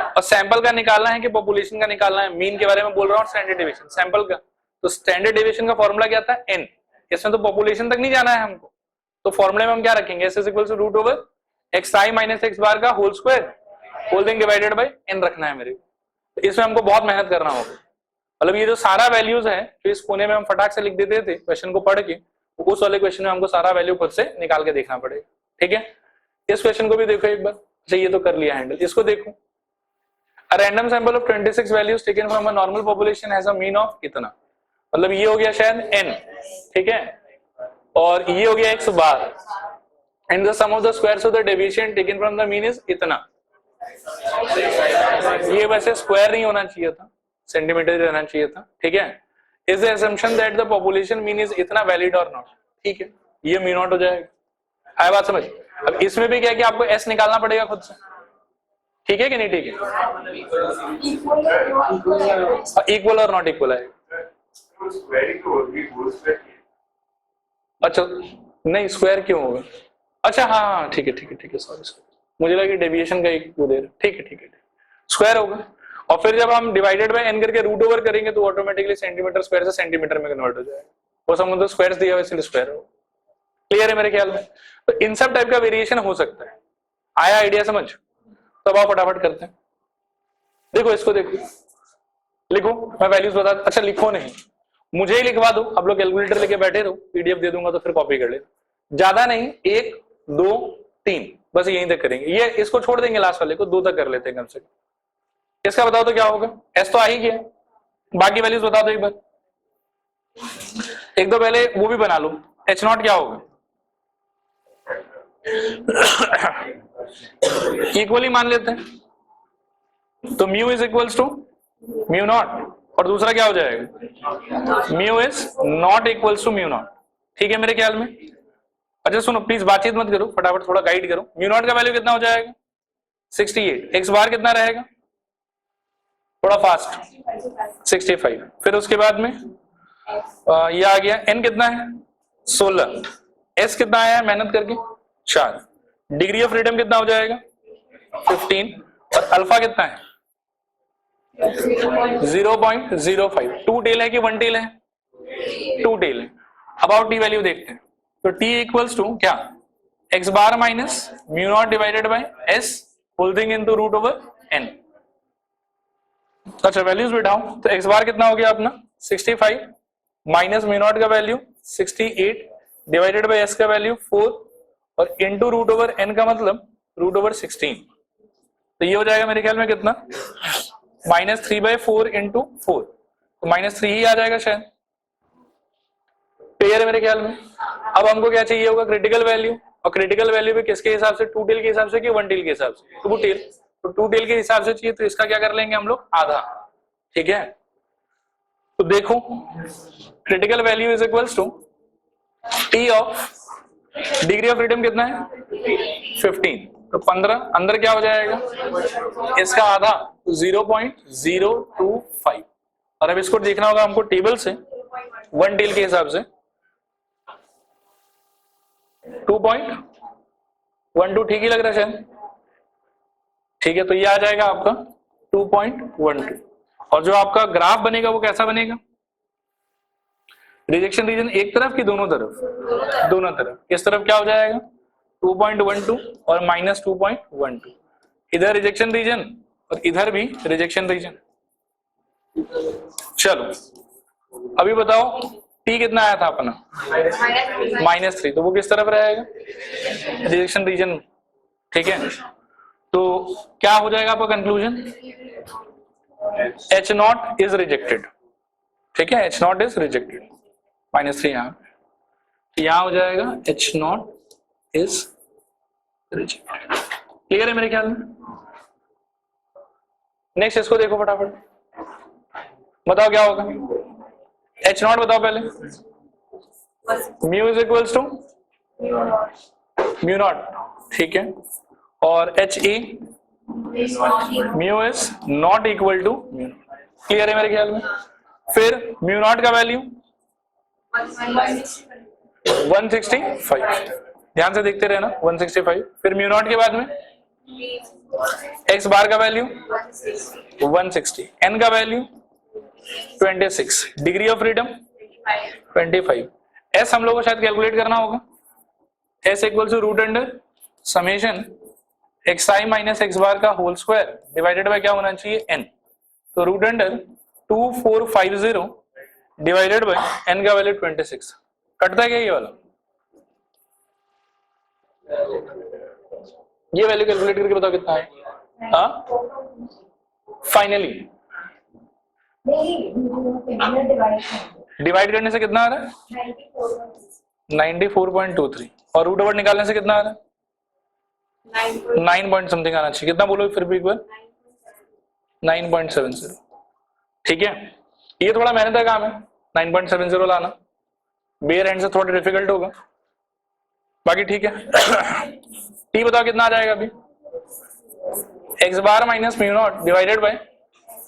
और सैंपल का निकालना है कि पॉपुलेशन का निकालना है, मीन के बारे में बोल रहा हूँ, स्टैंडर्ड डेविएशन सैंपल का, तो स्टैंडर्ड डेविएशन का फॉर्मूला क्या था, एन, इसमें तो पॉपुलेशन तक नहीं जाना है हमको, तो फॉर्मूले में हम क्या रखेंगे, S is equal to root over X I minus X bar का whole square whole thing divided by N रखना है मेरे को। तो इसमें हमको बहुत मेहनत करना होगा, मतलब ये जो सारा वैल्यूज है जो इस कोने में हम फटाक से लिख देते थे क्वेश्चन को पढ़ के, उस वाले क्वेश्चन में हमको सारा वैल्यू खुद से निकाल के देखना पड़ेगा, ठीक है। इस क्वेश्चन को भी देखो एक बार, अच्छा ये तो कर लिया हैंडल, इसको देखो। A random sample of 26 values taken from a normal population has a mean of इतना, मतलब ये हो गया शायद n, ठीक है, और ये हो गया x bar, and the sum of the squares of the deviation taken from the mean is इतना। ये वैसे स्क्वायर नहीं होना चाहिए था, सेंटीमीटर रहना चाहिए था, ठीक है। Is the assumption that the population mean is इतना वैलिड और नॉट, ठीक है, ये म्यू नॉट हो जाएगा। आया बात समझ। अब इसमें भी क्या है कि आपको s निकालना पड़ेगा खुद से, ठीक है कि नहीं, ठीक है, इक्वल और नॉट इक्वल है। अच्छा नहीं स्क्वायर क्यों होगा, अच्छा हाँ ठीक है ठीक है ठीक है, सॉरी मुझे लगा कि डेविएशन का एक वो दे रहा, ठीक है ठीक है, स्क्वायर होगा। और फिर जब हम डिवाइडेड बाय n करके रूट ओवर करेंगे तो ऑटोमेटिकली सेंटीमीटर स्क्वायर से सेंटीमीटर में कन्वर्ट हो जाएगा, वो सब मतलब स्क्वायर्स दिया हुआ इसलिए स्क्वायर होगा। क्लियर है मेरे ख्याल में। तो इन सब टाइप का वेरिएशन हो सकता है, आया आइडिया समझ। तो अब आप फटाफट करते हैं, देखो इसको देखो, लिखो, मैं वैल्यूज बता, अच्छा लिखो नहीं, मुझे ही लिखवा दो, आप लोग कैलकुलेटर लेके बैठे रहो, पीडीएफ दे दूंगा तो फिर कॉपी कर ले, ज्यादा नहीं, 1 2 3 बस यहीं तक करेंगे, ये इसको छोड़ देंगे लास्ट वाले को, 2 तक कर लेते हैं कम से कम। इसका बताओ तो क्या होगा, एस तो आ ही गया, बाकी वैल्यूज बता दो एक बार, एक दो पहले वो भी बना लो, एच नॉट क्या होगा, इक्वली मान लेते हैं, तो mu is equals to mu naught, और दूसरा क्या हो जाएगा, mu is not equals to mu naught, ठीक है मेरे ख्याल में। अच्छा सुनो प्लीज बातचीत मत करो, फटाफट थोड़ा गाइड करो। म्यू नॉट का वैल्यू कितना हो जाएगा 68, एक्स बार कितना रहेगा, थोड़ा फास्ट 65, फिर उसके बाद में ये आ गया, एन कितना है 16, एस कितना आया है मेहनत करके 4, डिग्री ऑफ फ्रीडम कितना हो जाएगा 15, और अल्फा कितना है 0.05, 2 टेल है कि 1 टेल है, 2 टेल है। अब आओ टी वैल्यू देखते हैं, तो टी इक्वल्स टू क्या, X bar minus mu not divided by S whole thing into root over N. अच्छा वैल्यूज बिठाओ, तो एक्स बार कितना हो गया अपना 65 माइनस म्यू नॉट का वैल्यू 68 डिवाइडेड बाय एस का वैल्यू 4 और इनटू रूट ओवर एन का मतलब रूट ओवर 16, तो ये हो जाएगा मेरे ख्याल में कितना -3/4 इंटू 4, तो -3 ही आ जाएगा शायद, क्लियर है मेरे ख्याल में। अब हमको क्या चाहिए होगा क्रिटिकल वैल्यू, और क्रिटिकल वैल्यू भी किसके हिसाब से, 2 टेल के हिसाब से कि 1 टेल के हिसाब से, 2 टेल, तो 2 टेल के हिसाब से चाहिए, तो इसका क्या कर लेंगे हम लोग आधा, ठीक है। तो देखो critical value is equals to T of degree of freedom कितना है 15, तो 15 अंदर क्या हो जाएगा इसका आधा 0.025। और अब इसको देखना होगा हमको टेबल से, वन टेल के हिसाब से 2.12 ठीक ही लग रहा है शायद, ठीक है। तो ये आ जाएगा आपका 2.12। और जो आपका ग्राफ बनेगा वो कैसा बनेगा, रिजेक्शन रीजन एक तरफ की दोनों तरफ, दोनों तरफ। इस तरफ क्या हो जाएगा 2.12 और -2.12, इधर रिजेक्शन रीजन और इधर भी रिजेक्शन रीजन। चलो अभी बताओ टी कितना आया था अपना -3, तो वो किस तरफ रहेगा रिजेक्शन रीजन में, ठीक है। तो क्या हो जाएगा आपका कंक्लूजन, H0 इज रिजेक्टेड, ठीक है, H0 इज रिजेक्टेड, -3 यहाँ हो जाएगा H0 इज रिजेक्टेड। क्लियर है मेरे ख्याल में। नेक्स्ट इसको देखो फटाफट, बताओ क्या होगा। H0 बताओ पहले, mu is equals to mu naught, ठीक है। और HE mu is not equal to mu naught, clear है मेरे ख्याल में। फिर म्यू नॉट का वैल्यू 165, ध्यान से देखते रहना 165। फिर म्यू नॉट के बाद में एक्स बार का वैल्यू 160, एन का value 26, degree of freedom 25। S हम लोग को शायद कैलकुलेट करना होगा, S equal to root under summation X I minus X bar का होल स्क्वायर डिवाइडेड बाय क्या होना चाहिए एन, तो root under 2450 divided by N का वैल्यू 26। कटता है क्या ये वाला, ये वैल्यू कैलकुलेट करके बताओ कितना है। हाँ फाइनली डिवाइड करने से कितना आ रहा है 94.23, और रूट ओवर निकालने से कितना आ रहा है 9 पॉइंट समथिंग आना चाहिए। कितना बोलो फिर भी एक बार 9.70, ठीक है। ये थोड़ा मेहनत का काम है 9.70 लाना, बेयर हैंड से थोड़ा डिफिकल्ट होगा, बाकी ठीक है। टी बताओ कितना आ जाएगा अभी, X bar minus mu not divided by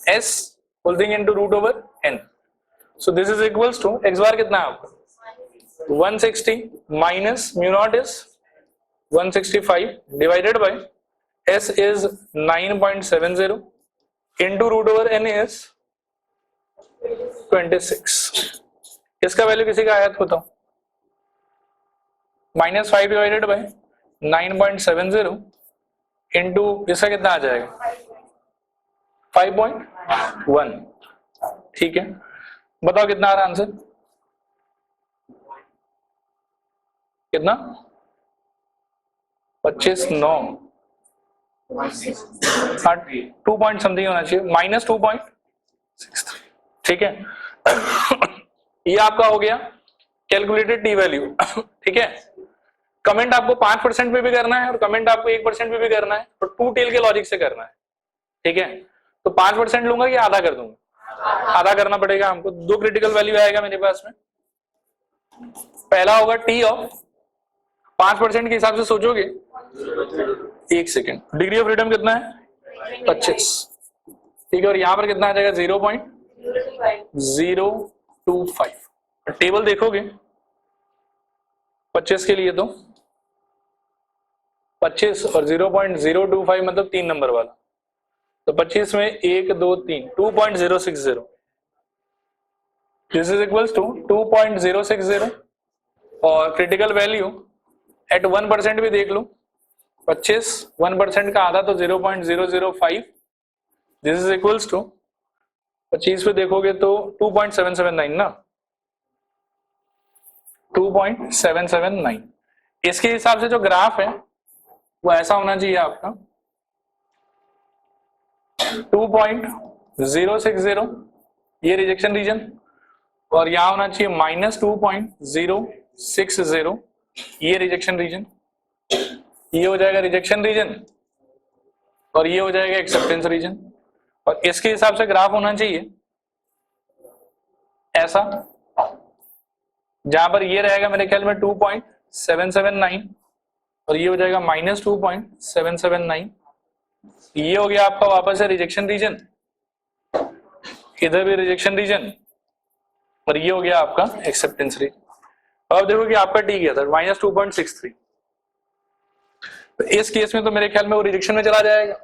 S whole thing into root over N, so this is equals to X bar कितना है आपका 160 minus mu not is 165 divided by S is 9.70 into root over N is 26। इसका वैल्यू किसी का आया तो बताओ, -5 डिवाइडेड बाय 9.70 इंटू इसका कितना आ जाएगा 5.1, ठीक है। बताओ कितना आ रहा आंसर, कितना 25.9, 2 पॉइंट समथिंग होना चाहिए, -2.63, ठीक है। ये आपका हो गया कैलकुलेटेड टी वैल्यू, ठीक है। कमेंट आपको 5% पे भी करना है और कमेंट आपको 1% पे भी करना है, और टू टेल के लॉजिक से करना है, ठीक है। तो 5% लूंगा कि आधा कर दूंगा, आधा करना पड़ेगा हमको। दो क्रिटिकल वैल्यू आएगा मेरे पास में, पहला होगा टी ऑफ 5% के हिसाब से सोचोगे, एक सेकेंड, डिग्री ऑफ फ्रीडम कितना है 25, ठीक है। और यहां पर कितना आ जाएगा 0.025। टेबल देखोगे 25 के लिए तो 25 और 0.025 मतलब 3 नंबर वाला, तो 25 में 1 2 3 2.060, दिस इज इक्वल्स टू 2.060। और क्रिटिकल वैल्यू एट 1% भी देख लो, 25 1% का आधा तो 0.005, दिस इज इक्वल्स टू 25 पे देखोगे तो 2.779 ना, 2.779। इसके हिसाब से जो ग्राफ है वो ऐसा होना चाहिए आपका 2.060, ये रिजेक्शन रीजन, और यहां होना चाहिए -2.060, ये रिजेक्शन रीजन, ये हो जाएगा रिजेक्शन रीजन, और ये हो जाएगा एक्सेप्टेंस रीजन। और इसके हिसाब से ग्राफ होना चाहिए ऐसा, जहां पर ये रहेगा मेरे ख्याल में 2.0 779 और ये हो जाएगा -2.779। ये हो गया आपका वापस है रिजेक्शन रीजन, इधर भी रिजेक्शन रीजन, और ये हो गया आपका एक्सेप्टेंस रीजन। अब देखो कि आपका टी गया था -2.63, तो इस केस में तो मेरे ख्याल में वो रिजेक्शन में चला जाएगा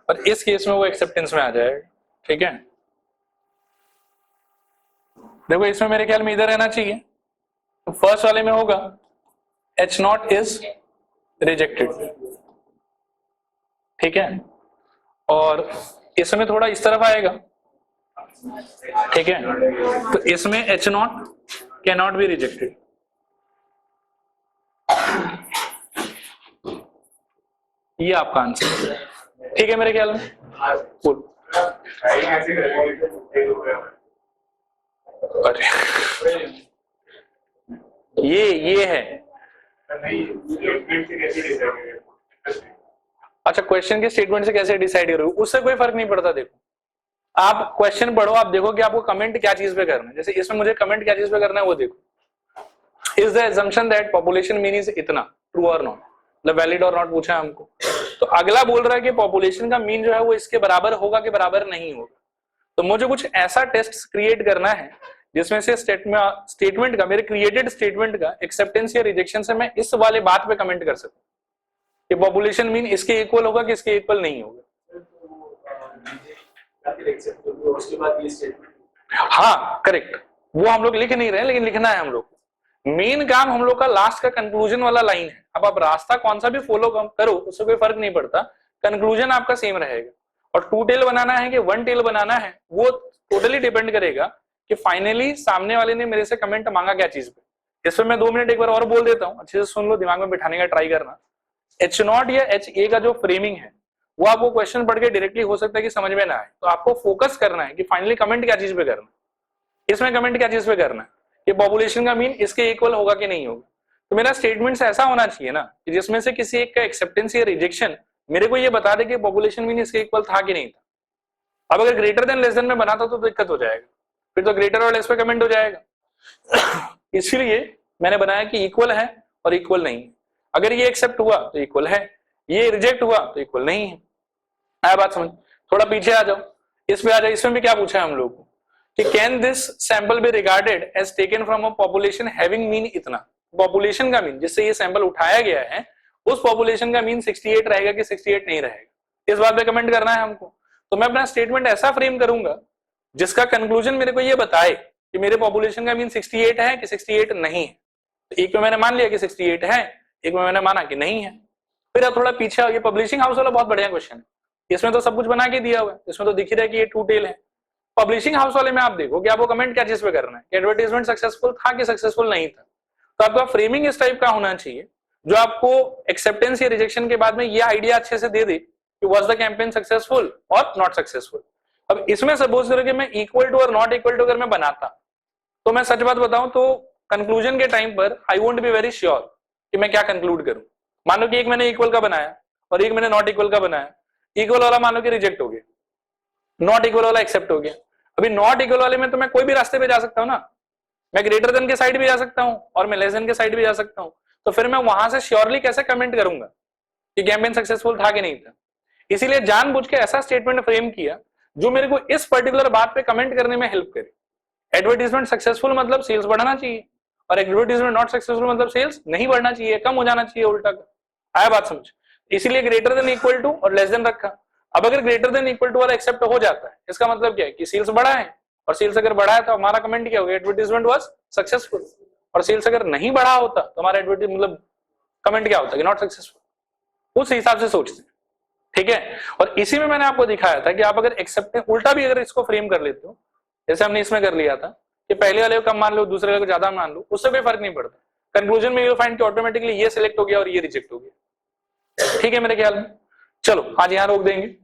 और इस केस में वो एक्सेप्टेंस में आ जाएगा। ठीक है, देखो इसमें मेरे ख्याल में इधर रहना चाहिए, तो फर्स्ट वाले में होगा H0 इज रिजेक्टेड। ठीक है, और इसमें थोड़ा इस तरफ आएगा। ठीक है, तो इसमें H0 can not be rejected. ये आपका आंसर। ठीक है मेरे ख्याल में, बोल। अरे ये है। अच्छा, क्वेश्चन के स्टेटमेंट से कैसे डिसाइड करोगे, उससे कोई फर्क नहीं पड़ता। देखो आप क्वेश्चन पढ़ो, आप देखो कि आपको कमेंट क्या चीज पे करना है। जैसे इसमें मुझे कमेंट क्या चीज पे करना है वो देखो। Is the assumption that population mean is इतना, ट्रू और नॉट, मतलब वैलिड और नॉट पूछा है हमको। तो अगला बोल रहा है कि पॉपुलेशन का मीन जो है वो इसके बराबर होगा कि बराबर नहीं होगा। तो मुझे कुछ ऐसा टेस्ट क्रिएट करना है जिसमें से स्टेटमेंट का, मेरे क्रिएटेड स्टेटमेंट का एक्सेप्टेंस या रिजेक्शन से मैं इस वाले बात पे कमेंट कर सकूं कि पॉपुलेशन मीन इसके इक्वल होगा कि इसके इक्वल नहीं होगा। हाँ करेक्ट, वो हम लोग लिख नहीं रहे हैं, लेकिन लिखना है हम लोग। मेन काम हम लोग का लास्ट का कंक्लूजन वाला लाइन है। अब आप रास्ता कौन सा भी फॉलो करो उससे कोई फर्क नहीं पड़ता, कंक्लूजन आपका सेम रहेगा। और 2 टेल बनाना है कि 1 टेल बनाना है वो टोटली डिपेंड करेगा कि फाइनली सामने वाले ने मेरे से कमेंट मांगा क्या चीज पे। इसमें मैं 2 मिनट एक बार और बोल देता हूँ, अच्छे से सुन लो, दिमाग में बिठाने का ट्राई करना। H0 या HA का जो फ्रेमिंग है वो आपको क्वेश्चन पढ़ के डायरेक्टली हो सकता है कि समझ में ना आए, तो आपको फोकस करना है कि फाइनली कमेंट क्या चीज पे करना है। इसमें कमेंट क्या चीज पे करना है कि पॉपुलेशन का मीन इसके इक्वल होगा कि नहीं होगा। तो मेरा स्टेटमेंट ऐसा होना चाहिए ना कि जिसमें से किसी एक का एक्सेप्टेंस या रिजेक्शन मेरे को ये बता दे कि पॉपुलेशन मीन इसके इक्वल था कि नहीं था। अब अगर ग्रेटर देन लेस देन में बनाता तो दिक्कत हो जाएगा, फिर तो ग्रेटर और लेस पे कमेंट हो जाएगा। इसलिए मैंने बनाया कि इक्वल है और इक्वल नहीं है। अगर ये एक्सेप्ट हुआ तो इक्वल है, ये रिजेक्ट हुआ तो इक्वल नहीं है। आया बात समझ? थोड़ा पीछे आ जाओ, इस पे आ जाओ। इसमें भी क्या पूछा है हम लोग को कि can this sample be regarded as taken from a population having mean इतना। पॉपुलेशन का मीन जिससे ये सैंपल उठाया गया है उस पॉपुलेशन का मीन 68 रहेगा कि 68 नहीं रहेगा, इस बात पे कमेंट करना है हमको। तो मैं अपना स्टेटमेंट ऐसा फ्रेम करूंगा जिसका कंक्लूजन मेरे को ये बताए कि मेरे पॉपुलेशन का मीन 68 है कि 68 नहीं है। तो एक में मैंने मान लिया कि 68 है, एक में मैंने माना कि नहीं है। फिर अब थोड़ा पीछे आ गया, पब्लिशिंग हाउस वाला बहुत बढ़िया क्वेश्चन है। इसमें तो सब कुछ बना के दिया हुआ है, इसमें तो दिख ही रहा है कि ये 2 टेल है। पब्लिशिंग हाउस वाले में आप देखो कि आपको कमेंट क्या चीज पे करना है कि एडवर्टाइजमेंट सक्सेसफुल था कि सक्सेसफुल नहीं था। तो आपका फ्रेमिंग इस टाइप का होना चाहिए जो आपको एक्सेप्टेंस या रिजेक्शन के बाद में ये आइडिया अच्छे से दे दे कि वाज द कैंपेन सक्सेसफुल और नॉट सक्सेसफुल। अब इसमें सपोज करो कि मैं इक्वल टू और नॉट इक्वल टू अगर मैं बनाता, तो मैं सच बात बताऊं तो कंक्लूजन के टाइम पर I won't be very sure कि मैं क्या कंक्लूड करूं। मान लो कि एक मैंने इक्वल का बनाया और एक मैंने नॉट इक्वल का बनाया। इक्वल वाला मान लो कि रिजेक्ट हो गया, नॉट इक्वल वाला एक्सेप्ट हो गया। अभी नॉट इक्वल वाले में तो मैं कोई भी रास्ते पे जा सकता हूं ना, मैं ग्रेटर देन के साइड भी जा सकता हूं और मैं लेस देन के साइड भी जा सकता हूं। तो फिर मैं वहां से श्योरली कैसे कमेंट करूंगा कि कैंपेन सक्सेसफुल था कि नहीं था। इसीलिए जानबूझ के ऐसा स्टेटमेंट फ्रेम किया जो मेरे को इस पर्टिकुलर बात पे कमेंट करने में हेल्प करे। एडवर्टाइजमेंट सक्सेसफुल मतलब सेल्स बढ़ना चाहिए और एडवर्टाइजमेंट नॉट सक्सेसफुल मतलब सेल्स नहीं बढ़ना चाहिए, कम हो जाना चाहिए, उल्टा का। आया बात समझ? इसीलिए ग्रेटर देन इक्वल टू और लेस देन रखा। अब अगर ग्रेटर देन इक्वल टू वाला एक्सेप्ट हो जाता है, इसका मतलब क्या है कि सेल्स बढ़ा है, और सेल्स अगर बढ़ा है तो हमारा कमेंट क्या होगा, एडवर्टाइजमेंट वाज सक्सेसफुल। और सेल्स अगर नहीं बढ़ा होता तो हमारा एडवर्टाइज मतलब कमेंट क्या होता कि नॉट सक्सेसफुल। उस हिसाब से सोचते हैं, ठीक है। और इसी में मैंने आपको दिखाया था कि आप अगर एक्सेप्ट उल्टा भी अगर इसको फ्रेम कर लेते हो, जैसे हमने इसमें कर लिया था कि पहले वाले को कम मान लो, दूसरे वाले को ज्यादा मान लो, उससे कोई फर्क नहीं पड़ता। कंक्लूजन में यू फाइंड कि ऑटोमेटिकली ये सिलेक्ट हो गया और ये रिजेक्ट हो गया। ठीक है मेरे ख्याल में। चलो आज यहाँ रोक देंगे।